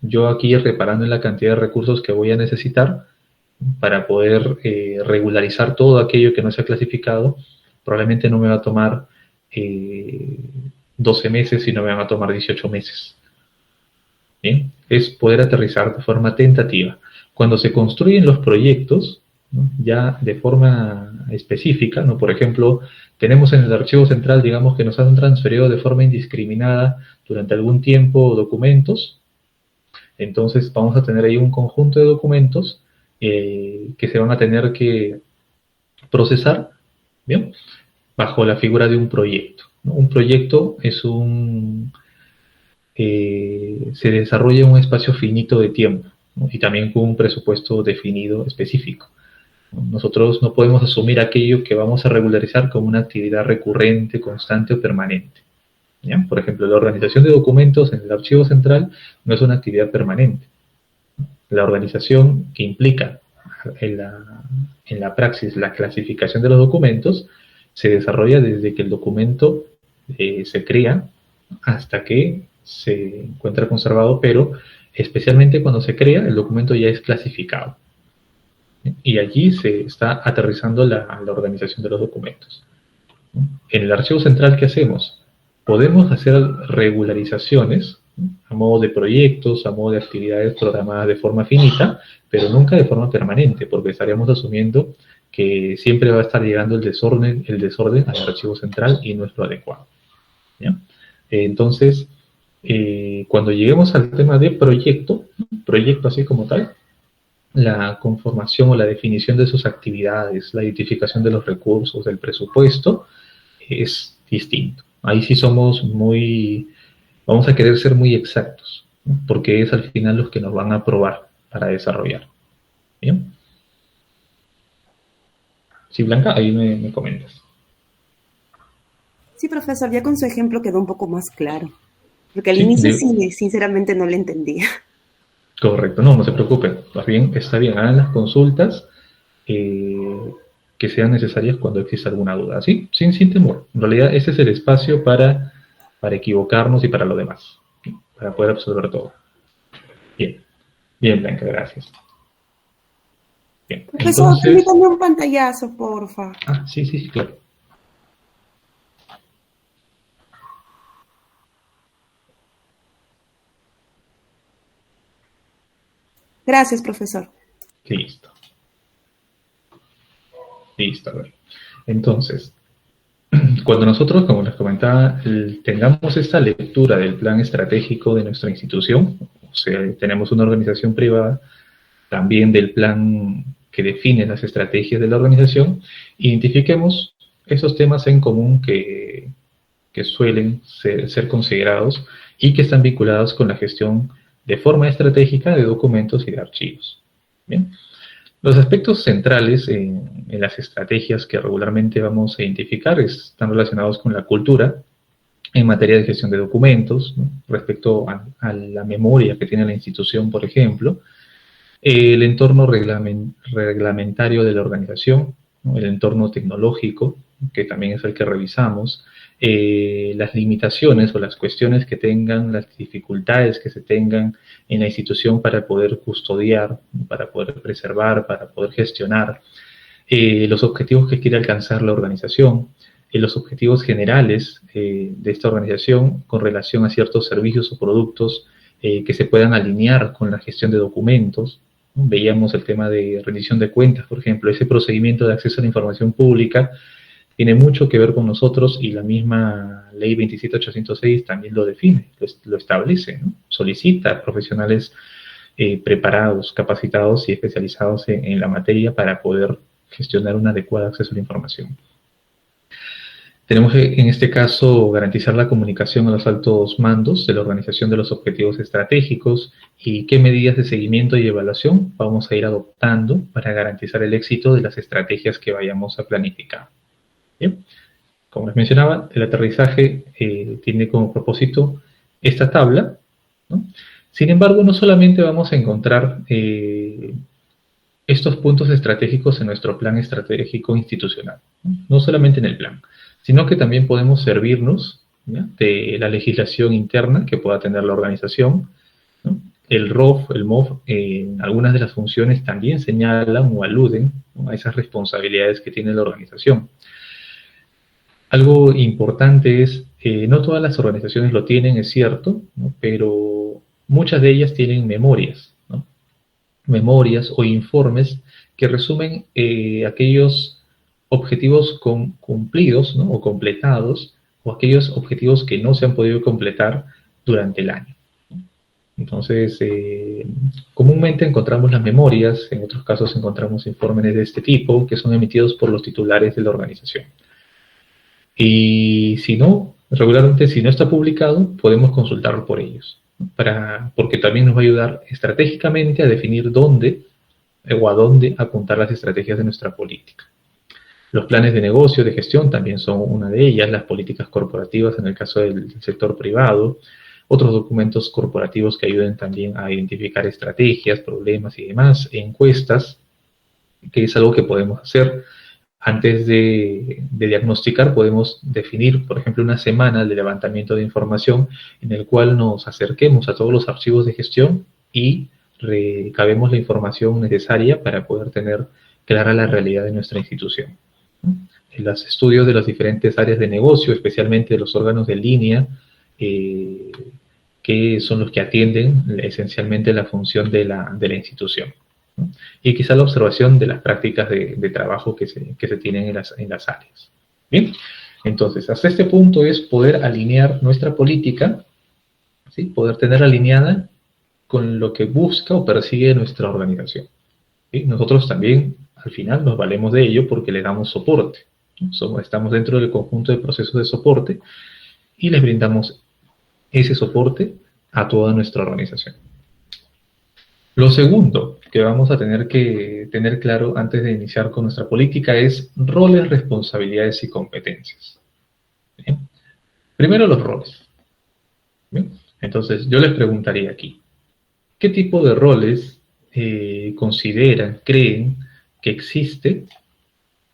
yo aquí reparando en la cantidad de recursos que voy a necesitar para poder regularizar todo aquello que no se ha clasificado, probablemente no me va a tomar 12 meses, sino me van a tomar 18 meses. ¿Bien? Es poder aterrizar de forma tentativa. Cuando se construyen los proyectos, ¿no? Ya de forma específica, ¿no? Por ejemplo, tenemos en el archivo central, digamos, que nos han transferido de forma indiscriminada durante algún tiempo documentos. Entonces vamos a tener ahí un conjunto de documentos que se van a tener que procesar, ¿bien? Bajo la figura de un proyecto, ¿no? Un proyecto es se desarrolla en un espacio finito de tiempo, ¿no? Y también con un presupuesto definido específico. Nosotros no podemos asumir aquello que vamos a regularizar como una actividad recurrente, constante o permanente, ¿ya? Por ejemplo, la organización de documentos en el archivo central no es una actividad permanente. La organización que implica en la praxis la clasificación de los documentos se desarrolla desde que el documento se crea hasta que se encuentra conservado, pero especialmente cuando se crea, el documento ya es clasificado. Y allí se está aterrizando la organización de los documentos. En el archivo central, ¿qué hacemos? Podemos hacer regularizaciones, ¿no? A modo de proyectos, a modo de actividades programadas de forma finita, pero nunca de forma permanente, porque estaríamos asumiendo que siempre va a estar llegando el desorden al archivo central y no es lo adecuado, ¿ya? Entonces, cuando lleguemos al tema de proyecto así como tal, la conformación o la definición de sus actividades, la identificación de los recursos, del presupuesto, es distinto. Ahí sí vamos a querer ser muy exactos, ¿no? Porque es al final los que nos van a aprobar para desarrollar. ¿Bien? Sí, Blanca, ahí me comentas. Sí, profesor, ya con su ejemplo quedó un poco más claro. Porque al inicio sí, sinceramente no le entendía. Correcto, no se preocupen. Más bien, está bien, hagan las consultas que sean necesarias cuando exista alguna duda. ¿Sí? Sin temor. En realidad, ese es el espacio para equivocarnos y para lo demás, ¿sí? Para poder absorber todo. Bien, Blanca, gracias. Bien, profesor, entonces, permítame un pantallazo, porfa. Sí, claro. Gracias, profesor. Listo, a ver. Entonces, cuando nosotros, como les comentaba, tengamos esta lectura del plan estratégico de nuestra institución, o sea, tenemos una organización privada, también del plan que define las estrategias de la organización, identifiquemos esos temas en común que suelen ser considerados y que están vinculados con la gestión de forma estratégica de documentos y de archivos. Bien. Los aspectos centrales en las estrategias que regularmente vamos a identificar están relacionados con la cultura en materia de gestión de documentos, ¿no? Respecto a la memoria que tiene la institución, por ejemplo, el entorno reglamentario de la organización, ¿no? El entorno tecnológico, que también es el que revisamos, las limitaciones o las cuestiones que tengan, las dificultades que se tengan en la institución para poder custodiar, para poder preservar, para poder gestionar, los objetivos que quiere alcanzar la organización, los objetivos generales de esta organización con relación a ciertos servicios o productos que se puedan alinear con la gestión de documentos. Veíamos el tema de rendición de cuentas, por ejemplo, ese procedimiento de acceso a la información pública tiene mucho que ver con nosotros y la misma ley 27806 también lo define, lo establece, ¿no? Solicita profesionales preparados, capacitados y especializados en la materia para poder gestionar un adecuado acceso a la información. Tenemos que, en este caso, garantizar la comunicación a los altos mandos de la organización de los objetivos estratégicos y qué medidas de seguimiento y evaluación vamos a ir adoptando para garantizar el éxito de las estrategias que vayamos a planificar. Bien. Como les mencionaba, el aterrizaje tiene como propósito esta tabla, ¿no? Sin embargo, no solamente vamos a encontrar estos puntos estratégicos en nuestro plan estratégico institucional, no solamente en el plan, sino que también podemos servirnos, ¿ya?, de la legislación interna que pueda tener la organización, ¿no? El ROF, el MOF, en algunas de las funciones también señalan o aluden, ¿no?, a esas responsabilidades que tiene la organización. Algo importante es, no todas las organizaciones lo tienen, es cierto, ¿no?, pero muchas de ellas tienen memorias, ¿no?, memorias o informes que resumen aquellos objetivos cumplidos, ¿no?, o completados, o aquellos objetivos que no se han podido completar durante el año. Entonces, comúnmente encontramos las memorias, en otros casos encontramos informes de este tipo, que son emitidos por los titulares de la organización. Y si no, regularmente si no está publicado, podemos consultarlo por ellos, ¿no?, porque también nos va a ayudar estratégicamente a definir dónde o a dónde apuntar las estrategias de nuestra política. Los planes de negocio, de gestión, también son una de ellas, las políticas corporativas en el caso del sector privado, otros documentos corporativos que ayuden también a identificar estrategias, problemas y demás, encuestas, que es algo que podemos hacer. Antes de diagnosticar, podemos definir, por ejemplo, una semana de levantamiento de información en el cual nos acerquemos a todos los archivos de gestión y recabemos la información necesaria para poder tener clara la realidad de nuestra institución. En los estudios de las diferentes áreas de negocio, especialmente de los órganos de línea, que son los que atienden esencialmente la función de la institución, ¿no?, y quizá la observación de las prácticas de trabajo que se tienen en las áreas. Bien, entonces, hasta este punto es poder alinear nuestra política, ¿sí?, poder tener alineada con lo que busca o persigue nuestra organización, ¿sí? Nosotros también, al final, nos valemos de ello porque le damos soporte, ¿no? Estamos dentro del conjunto de procesos de soporte y les brindamos ese soporte a toda nuestra organización. Lo segundo que vamos a tener que tener claro antes de iniciar con nuestra política es roles, responsabilidades y competencias. ¿Bien? Primero los roles. ¿Bien? Entonces, yo les preguntaría aquí, ¿qué tipo de roles consideran, creen que existe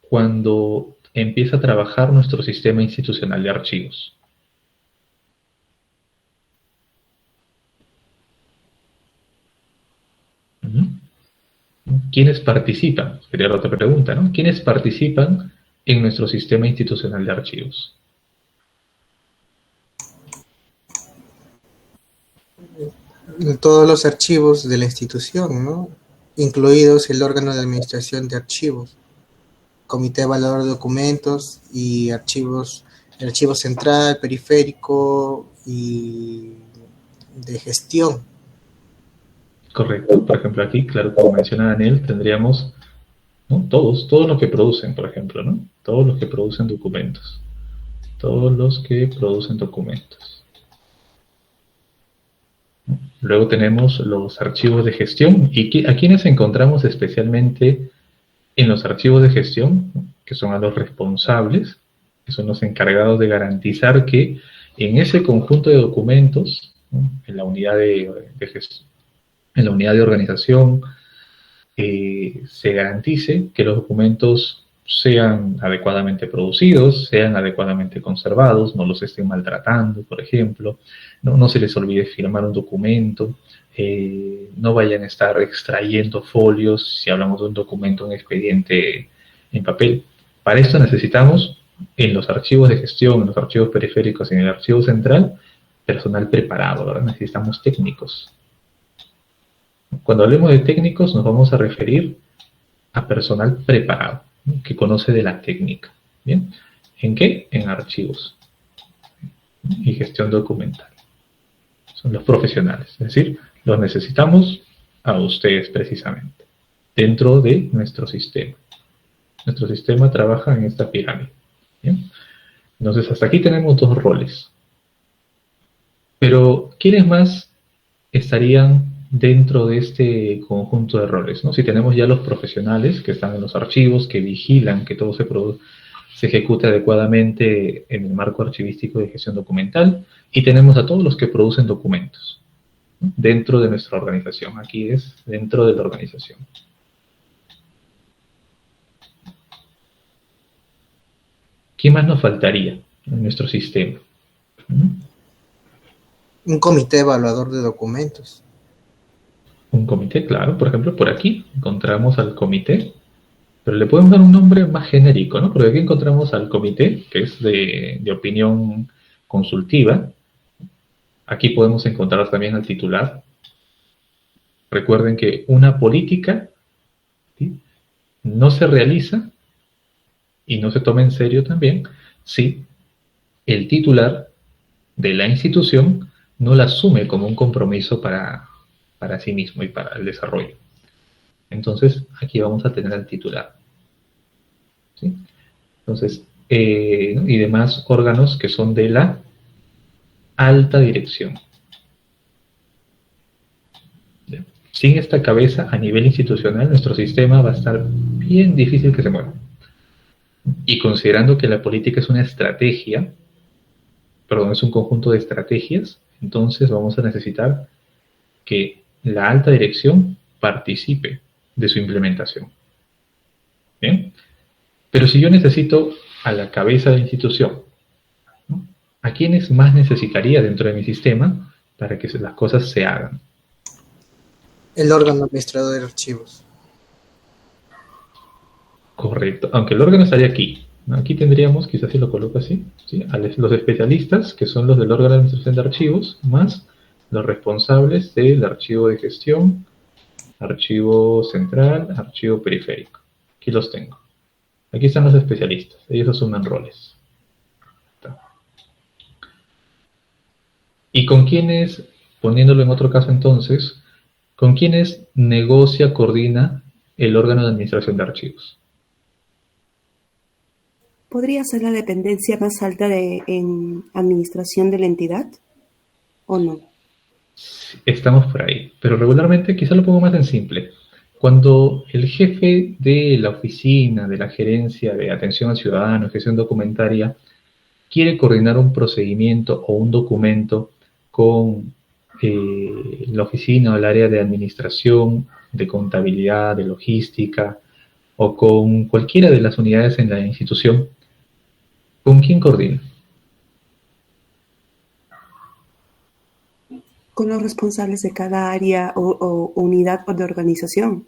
cuando empieza a trabajar nuestro sistema institucional de archivos? ¿Quiénes participan? Sería la otra pregunta, ¿no? ¿Quiénes participan en nuestro sistema institucional de archivos? Todos los archivos de la institución, ¿no?, incluidos el órgano de administración de archivos, comité evaluador de documentos y archivos, el archivo central, periférico y de gestión. Correcto. Por ejemplo, aquí, claro, como menciona Daniel, tendríamos, ¿no?, todos los que producen, por ejemplo, ¿no?, todos los que producen documentos. Todos los que producen documentos. Luego tenemos los archivos de gestión. ¿Y a quiénes encontramos especialmente en los archivos de gestión? Que son a los responsables, que son los encargados de garantizar que en ese conjunto de documentos, ¿no?, en la unidad de gestión, en la unidad de organización, se garantice que los documentos sean adecuadamente producidos, sean adecuadamente conservados, no los estén maltratando, por ejemplo, no se les olvide firmar un documento, no vayan a estar extrayendo folios si hablamos de un documento, un expediente en papel. Para esto necesitamos, en los archivos de gestión, en los archivos periféricos y en el archivo central, personal preparado, ¿verdad? Necesitamos técnicos. Cuando hablemos de técnicos nos vamos a referir a personal preparado, ¿no?, que conoce de la técnica. ¿Bien? ¿En qué? En archivos y gestión documental. Son los profesionales, es decir, los necesitamos a ustedes precisamente, dentro de nuestro sistema. Nuestro sistema trabaja en esta pirámide. ¿Bien? Entonces, hasta aquí tenemos dos roles. Pero, ¿quiénes más estarían dentro de este conjunto de roles, ¿no? Si tenemos ya los profesionales que están en los archivos, que vigilan que todo se ejecute adecuadamente en el marco archivístico de gestión documental, y tenemos a todos los que producen documentos. ¿no? Dentro de nuestra organización. Aquí es dentro de la organización. ¿Qué más nos faltaría en nuestro sistema? Un comité evaluador de documentos. Un comité, claro. Por ejemplo, por aquí encontramos al comité, pero le podemos dar un nombre más genérico, ¿no? Porque aquí encontramos al comité, que es de opinión consultiva. Aquí podemos encontrar también al titular. Recuerden que una política, ¿sí?, no se realiza y no se toma en serio también si el titular de la institución no la asume como un compromiso para sí mismo y para el desarrollo. Entonces, aquí vamos a tener al titular, ¿sí? Entonces, y demás órganos que son de la alta dirección. Sin esta cabeza, a nivel institucional, nuestro sistema va a estar bien difícil que se mueva. Y considerando que la política es una estrategia, perdón, es un conjunto de estrategias, entonces vamos a necesitar que la alta dirección participe de su implementación. ¿Bien? Pero si yo necesito a la cabeza de la institución, ¿no?, ¿a quiénes más necesitaría dentro de mi sistema para que las cosas se hagan? El órgano administrador de archivos. Correcto, aunque el órgano estaría aquí, ¿no? Aquí tendríamos, quizás si lo coloco así, ¿sí?, a los especialistas, que son los del órgano de administración de archivos, más los responsables del archivo de gestión, archivo central, archivo periférico. Aquí los tengo. Aquí están los especialistas, ellos asumen roles. ¿Y con quiénes, poniéndolo en otro caso entonces, con quiénes negocia, coordina el órgano de administración de archivos? ¿Podría ser la dependencia más alta en administración de la entidad o no? Estamos por ahí, pero regularmente quizá lo pongo más en simple. Cuando el jefe de la oficina, de la gerencia de atención al ciudadano, gestión documentaria, quiere coordinar un procedimiento o un documento con la oficina o el área de administración, de contabilidad, de logística, o con cualquiera de las unidades en la institución, ¿con quién coordina? Con los responsables de cada área o unidad o de organización.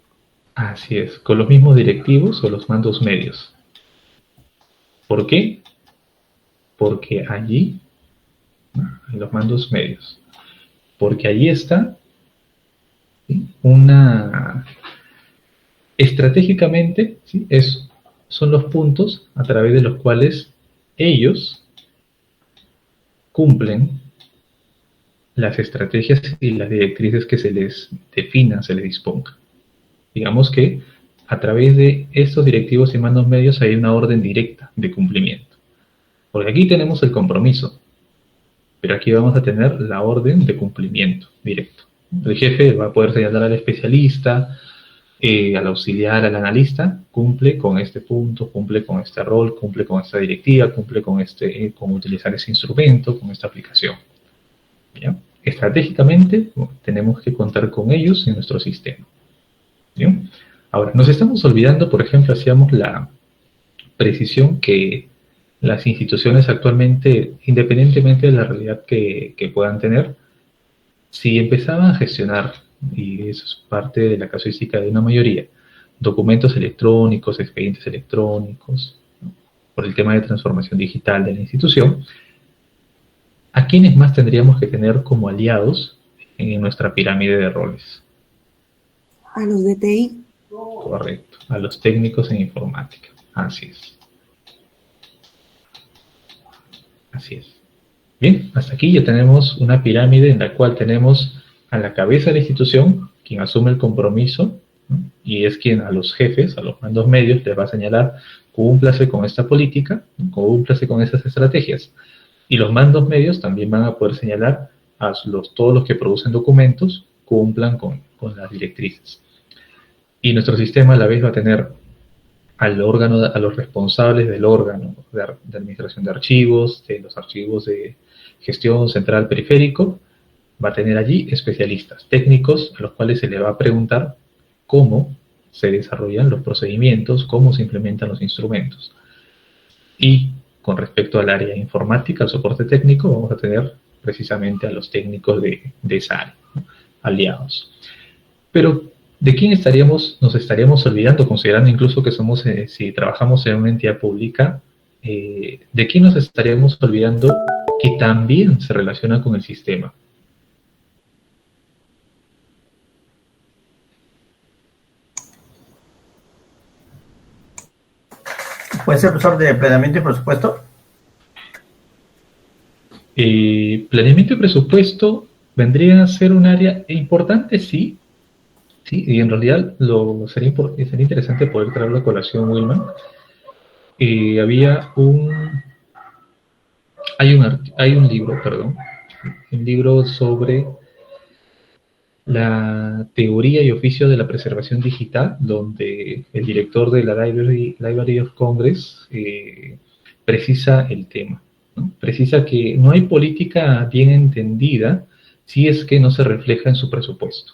Así es, con los mismos directivos o los mandos medios. ¿Por qué? Porque allí, en los mandos medios, porque allí está, ¿sí?, estratégicamente, ¿sí?, son los puntos a través de los cuales ellos cumplen las estrategias y las directrices que se les definan, se les disponga. Digamos que a través de estos directivos y mandos medios hay una orden directa de cumplimiento. Porque aquí tenemos el compromiso, pero aquí vamos a tener la orden de cumplimiento directo. El jefe va a poder señalar al especialista, al auxiliar, al analista: cumple con este punto, cumple con este rol, cumple con esta directiva, cumple con con utilizar ese instrumento, con esta aplicación. ¿Bien? Estratégicamente tenemos que contar con ellos en nuestro sistema. ¿Bien? Ahora, nos estamos olvidando, por ejemplo, hacíamos la precisión que las instituciones actualmente, independientemente de la realidad que puedan tener, si empezaban a gestionar, y eso es parte de la casuística de una mayoría, documentos electrónicos, expedientes electrónicos, ¿no?, por el tema de transformación digital de la institución, ¿a quiénes más tendríamos que tener como aliados en nuestra pirámide de roles? A los de TI. Correcto, a los técnicos en informática. Así es. Así es. Bien, hasta aquí ya tenemos una pirámide en la cual tenemos a la cabeza de la institución, quien asume el compromiso, ¿no?, y es quien a los jefes, a los mandos medios, les va a señalar: cúmplase con esta política, ¿no?, cúmplase con esas estrategias. Y los mandos medios también van a poder señalar a todos los que producen documentos: cumplan con las directrices. Y nuestro sistema a la vez va a tener al órgano, a los responsables del órgano de administración de archivos, de los archivos de gestión central periférico, va a tener allí especialistas, técnicos, a los cuales se le va a preguntar cómo se desarrollan los procedimientos, cómo se implementan los instrumentos. Y con respecto al área informática, al soporte técnico, vamos a tener precisamente a los técnicos de esa área, ¿no? Aliados. Pero, ¿de quién nos estaríamos olvidando, considerando incluso que somos, si trabajamos en una entidad pública, de quién nos estaríamos olvidando que también se relaciona con el sistema? ¿Puede ser profesor de planeamiento y presupuesto? Planeamiento y presupuesto vendría a ser un área importante, sí, sí, y en realidad sería interesante poder traerlo a colación, Wilman. Hay un libro, perdón, un libro sobre la teoría y oficio de la preservación digital, donde el director de la Library of Congress precisa el tema, ¿no? Precisa que no hay política bien entendida si es que no se refleja en su presupuesto.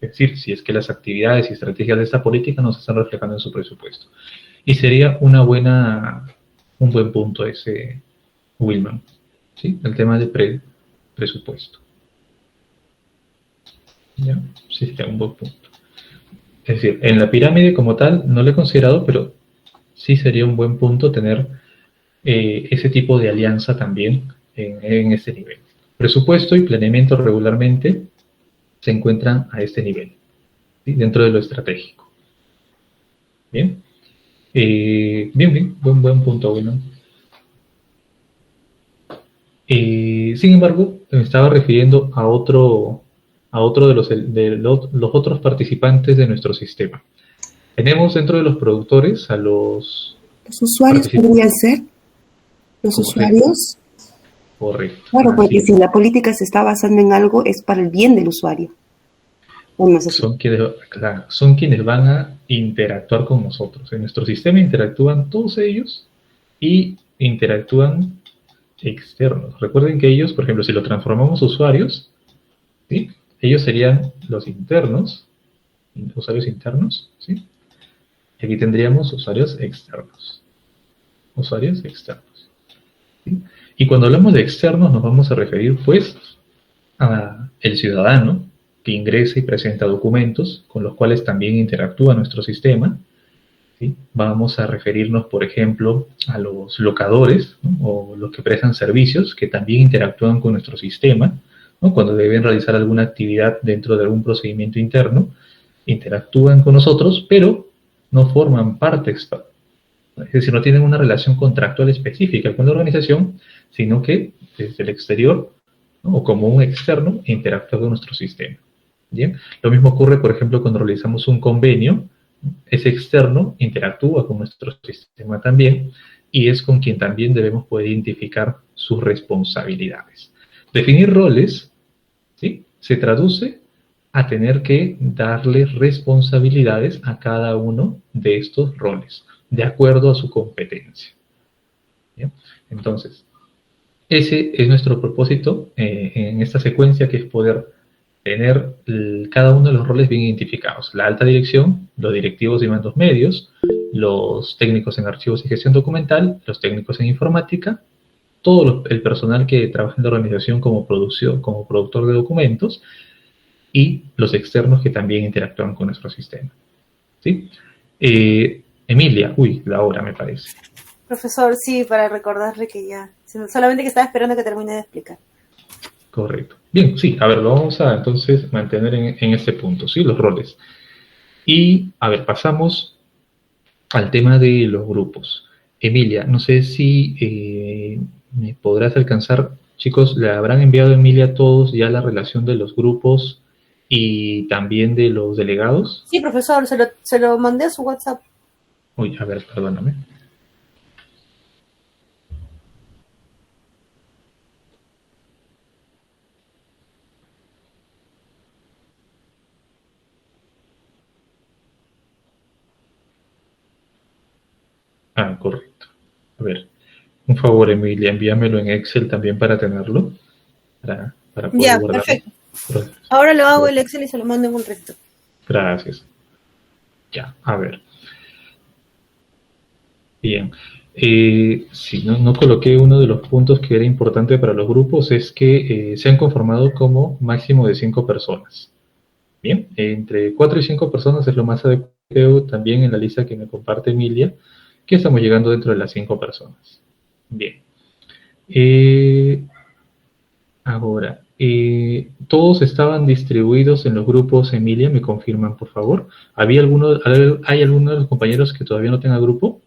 Es decir, si es que las actividades y estrategias de esta política no se están reflejando en su presupuesto. Y sería un buen punto ese, Wilman, ¿sí? El tema de presupuesto. ¿Ya? Sí, sería un buen punto. Es decir, en la pirámide como tal no lo he considerado, pero sí sería un buen punto tener ese tipo de alianza también en este nivel. Presupuesto y planeamiento regularmente se encuentran a este nivel, ¿sí? Dentro de lo estratégico. Bien. Bien, buen punto, bueno. Sin embargo, me estaba refiriendo a otro de los otros participantes de nuestro sistema. Tenemos dentro de los productores a los usuarios podrían ser. Los usuarios. Correcto. Claro, porque si la política se está basando en algo, es para el bien del usuario. No sé si... son quienes van a interactuar con nosotros. En nuestro sistema interactúan todos ellos y interactúan externos. Recuerden que ellos, por ejemplo, si lo transformamos a usuarios, ¿sí? Ellos serían los internos, usuarios internos, ¿sí? Y aquí tendríamos usuarios externos. Usuarios externos, ¿sí? Y cuando hablamos de externos nos vamos a referir, pues, a el ciudadano que ingresa y presenta documentos con los cuales también interactúa nuestro sistema, ¿sí? Vamos a referirnos, por ejemplo, a los locadores, ¿no? O los que prestan servicios que también interactúan con nuestro sistema, ¿no? Cuando deben realizar alguna actividad dentro de algún procedimiento interno, interactúan con nosotros, pero no forman parte, es decir, no tienen una relación contractual específica con la organización, sino que desde el exterior, ¿no? O como un externo interactúa con nuestro sistema. ¿Bien? Lo mismo ocurre, por ejemplo, cuando realizamos un convenio. Ese externo interactúa con nuestro sistema también y es con quien también debemos poder identificar sus responsabilidades. Definir roles, ¿sí? Se traduce a tener que darle responsabilidades a cada uno de estos roles, de acuerdo a su competencia. ¿Bien? Entonces, ese es nuestro propósito en esta secuencia, que es poder tener cada uno de los roles bien identificados. La alta dirección, los directivos y mandos medios, los técnicos en archivos y gestión documental, los técnicos en informática, todo el personal que trabaja en la organización como productor de documentos, y los externos que también interactúan con nuestro sistema. ¿Sí? Emilia, la hora me parece. Profesor, sí, para recordarle que ya, solamente que estaba esperando que termine de explicar. Correcto. Bien, sí, a ver, lo vamos a entonces mantener en este punto, ¿sí? Los roles. Y, a ver, pasamos al tema de los grupos. Emilia, no sé si me podrás alcanzar, chicos, ¿le habrán enviado a Emilia a todos ya la relación de los grupos y también de los delegados? Sí, profesor, se lo mandé a su WhatsApp. Uy, a ver, perdóname. Ah, correcto. A ver, un favor, Emilia, envíamelo en Excel también para tenerlo, para para poder Ya, guardar. perfecto. Ahora lo hago el Excel y se lo mando en un resto. Gracias. Ya, a ver. Bien. Si no coloqué uno de los puntos que era importante para los grupos, es que se han conformado como máximo de 5 personas. Bien, entre 4 y 5 personas es lo más adecuado también en la lista que me comparte Emilia, que estamos llegando dentro de las 5 personas. Bien. Ahora, todos estaban distribuidos en los grupos, Emilia, ¿me confirman, por favor? ¿Hay alguno de los compañeros que todavía no tenga grupo?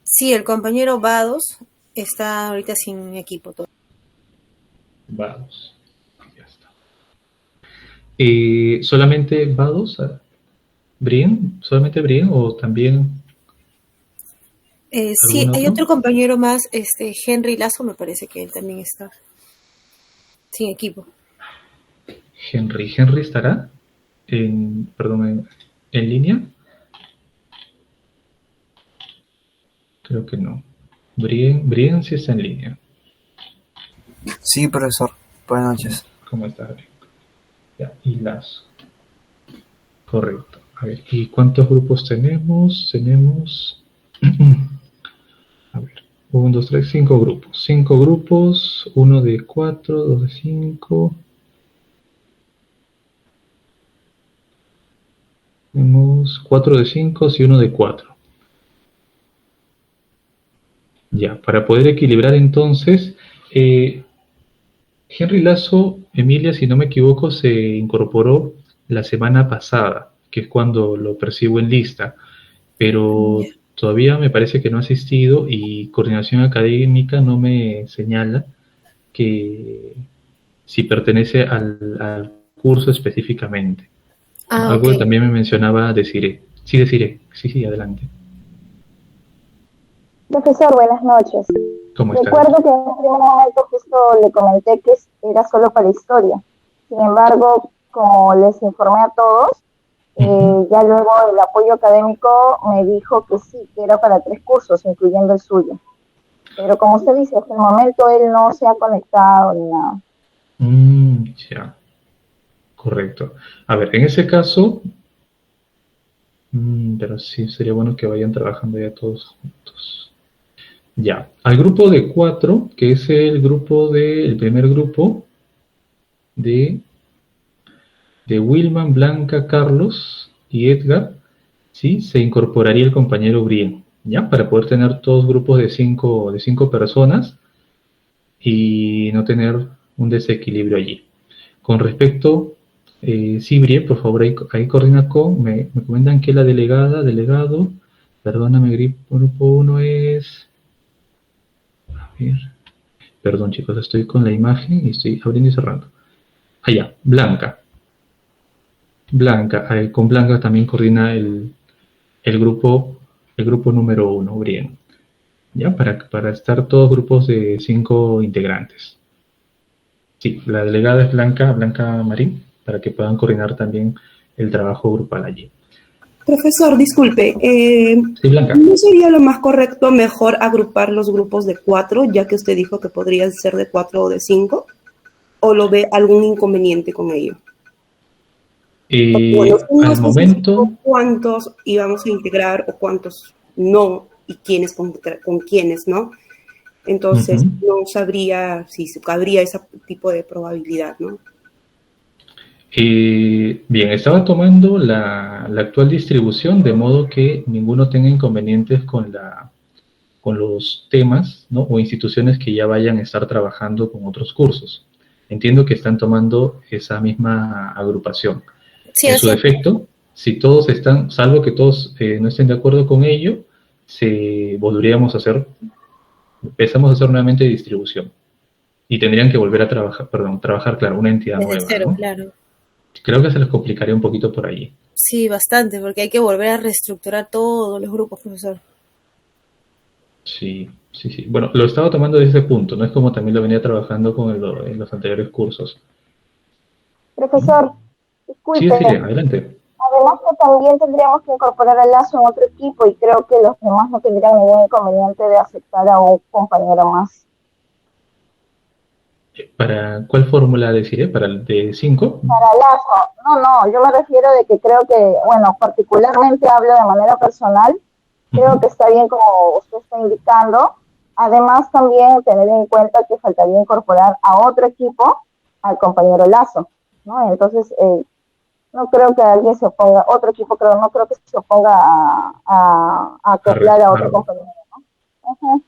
Sí, el compañero Vados está ahorita sin equipo. Vados. Ya está. ¿Solamente Vados? ¿Brien? ¿Solamente Brien o también Sí, algún hay otro? otro compañero más, Henry Lazo, me parece que él también está sin equipo. Henry estará en línea. Creo que no. Brien sí está en línea. Sí, profesor. Buenas noches. ¿Cómo está, Brien? Ya, y Lazo. Correcto. A ver, ¿y cuántos grupos tenemos? Tenemos, a ver, 1, 2, 3, 5 grupos. 5 grupos, 1 de 4, 2 de 5. Tenemos 4 de 5 y 1 de 4. Ya, para poder equilibrar entonces, Henry Lazo, Emilia, si no me equivoco, se incorporó la semana pasada, que es cuando lo percibo en lista, pero todavía me parece que no ha asistido y Coordinación Académica no me señala que si pertenece al curso específicamente. Algo que Ok. también me mencionaba Desiree. Sí, Desiree. Sí, adelante. Profesor, buenas noches. ¿Cómo estás? Recuerdo que en un primer momento justo le comenté que era solo para historia. Sin embargo, como les informé a todos, ya luego el apoyo académico me dijo que sí, que era para 3 cursos, incluyendo el suyo. Pero como usted dice, hasta el momento él no se ha conectado ni nada. Ya, correcto. A ver, en ese caso, pero sí sería bueno que vayan trabajando ya todos juntos. Ya, al grupo de 4, que es el primer grupo de Wilman, Blanca, Carlos y Edgar, ¿sí? Se incorporaría el compañero Brien, ¿ya? Para poder tener todos grupos de 5 personas y no tener un desequilibrio allí. Con respecto, sí, Brien, por favor, ahí coordina me comentan que la delegado, perdóname, grupo 1 es... A ver, perdón chicos, estoy con la imagen y estoy abriendo y cerrando. Allá, Blanca, con Blanca también coordina el grupo número 1, Brien, ¿ya? Para estar todos grupos de 5 integrantes. Sí, la delegada es Blanca Marín, para que puedan coordinar también el trabajo grupal allí. Profesor, disculpe, Sí, Blanca. ¿no sería lo más correcto mejor agrupar los grupos de 4, ya que usted dijo que podrían ser de 4 o de 5? ¿O lo ve algún inconveniente con ello? Bueno, Al momento, cuántos íbamos a integrar o cuántos no, y quiénes con quiénes, ¿no? Entonces, no sabría si cabría ese tipo de probabilidad, ¿no? bien, estaba tomando la actual distribución de modo que ninguno tenga inconvenientes con los temas, ¿no? O instituciones que ya vayan a estar trabajando con otros cursos. Entiendo que están tomando esa misma agrupación. Sí, En su defecto, si todos están, salvo que todos no estén de acuerdo con ello, empezamos a hacer nuevamente distribución. Y tendrían que volver a trabajar, claro, una entidad desde nueva, cero, ¿no? claro. Creo que se les complicaría un poquito por allí. Sí, bastante, porque hay que volver a reestructurar todos los grupos, profesor. Sí. Bueno, lo estaba tomando desde ese punto, no es como también lo venía trabajando en los anteriores cursos. Profesor, disculpe. Sí, adelante. Además que también tendríamos que incorporar a Lazo en otro equipo y creo que los demás no tendrían ningún inconveniente de aceptar a un compañero más. ¿Para cuál fórmula deciré? ¿Para el de 5? Para Lazo, no, yo me refiero de que creo que, bueno, particularmente hablo de manera personal, creo que está bien como usted está indicando. Además, también tener en cuenta que faltaría incorporar a otro equipo al compañero Lazo, ¿no? Entonces, no creo que alguien se oponga, otro equipo no creo que se oponga a acoplar a otro compañero, ¿no? Uh-huh.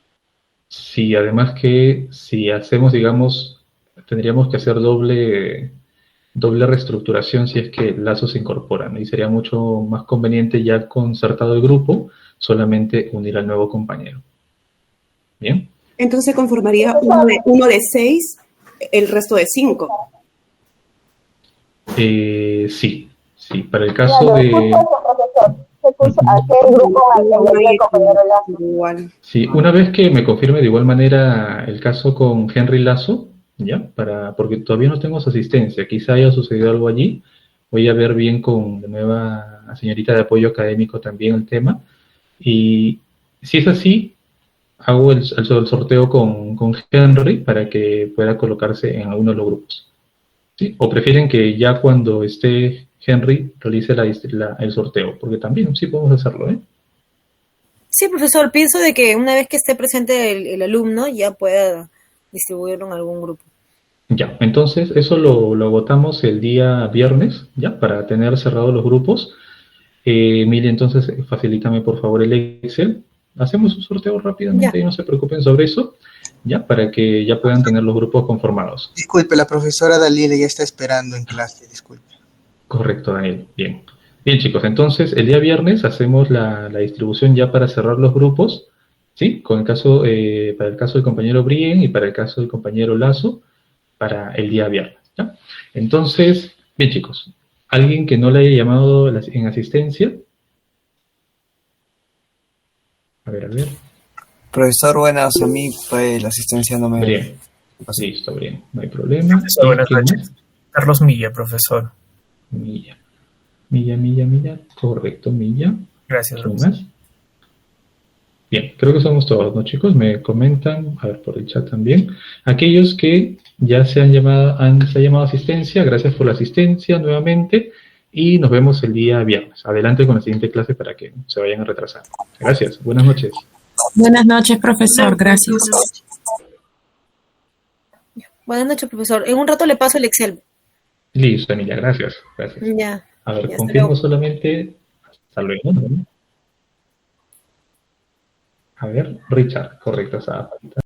Sí, además que si hacemos, digamos, tendríamos que hacer doble reestructuración si es que Lazo se incorpora, ¿no? Y sería mucho más conveniente ya concertado el grupo, solamente unir al nuevo compañero. ¿Bien? Entonces se conformaría uno de 6, el resto de 5. Sí, para el caso de... ¿A qué grupo mantendría el compañero Lazo? Sí, una vez que me confirme de igual manera el caso con Henry Lazo, ¿ya? Porque todavía no tengo su asistencia, quizá haya sucedido algo allí, voy a ver bien con la nueva señorita de apoyo académico también el tema, y si es así, hago el sorteo con Henry para que pueda colocarse en alguno de los grupos. ¿Sí? ¿O prefieren que ya cuando esté Henry realice el sorteo? Porque también sí podemos hacerlo, ¿eh? Sí, profesor, pienso de que una vez que esté presente el alumno ya pueda distribuirlo en algún grupo. Ya, entonces eso lo agotamos el día viernes, ya, para tener cerrados los grupos. Mire, entonces facilítame por favor el Excel. Hacemos un sorteo rápidamente y no se preocupen sobre eso, ya, para que ya puedan tener los grupos conformados. Disculpe, la profesora Dalila ya está esperando en clase, disculpe. Correcto, Daniel, bien. Bien, chicos, entonces el día viernes hacemos la distribución ya para cerrar los grupos, ¿sí? Con el caso, para el caso del compañero Brien y para el caso del compañero Lazo, para el día viernes, ¿ya? Entonces, bien, chicos, ¿alguien que no le haya llamado en asistencia? A ver. Profesor, buenas, a mí pues la asistencia no me... Bien, listo, bien, no hay problema. Profesor, buenas noches. Carlos Milla, profesor. Milla, correcto, Milla. Gracias, ¿Quién profesor. más? Bien, creo que somos todos, ¿no, chicos? Me comentan, a ver, por el chat también. Aquellos que ya se han llamado asistencia, gracias por la asistencia nuevamente y nos vemos el día viernes. Adelante con la siguiente clase para que se vayan a retrasar. Gracias, buenas noches. Buenas noches, profesor, gracias. Buenas noches, profesor. En un rato le paso el Excel. Listo, Emilia, gracias. Ya. A ver, Ya, confirmo solamente. Hasta luego, ¿no? A ver, Richard, correcto, esa falta.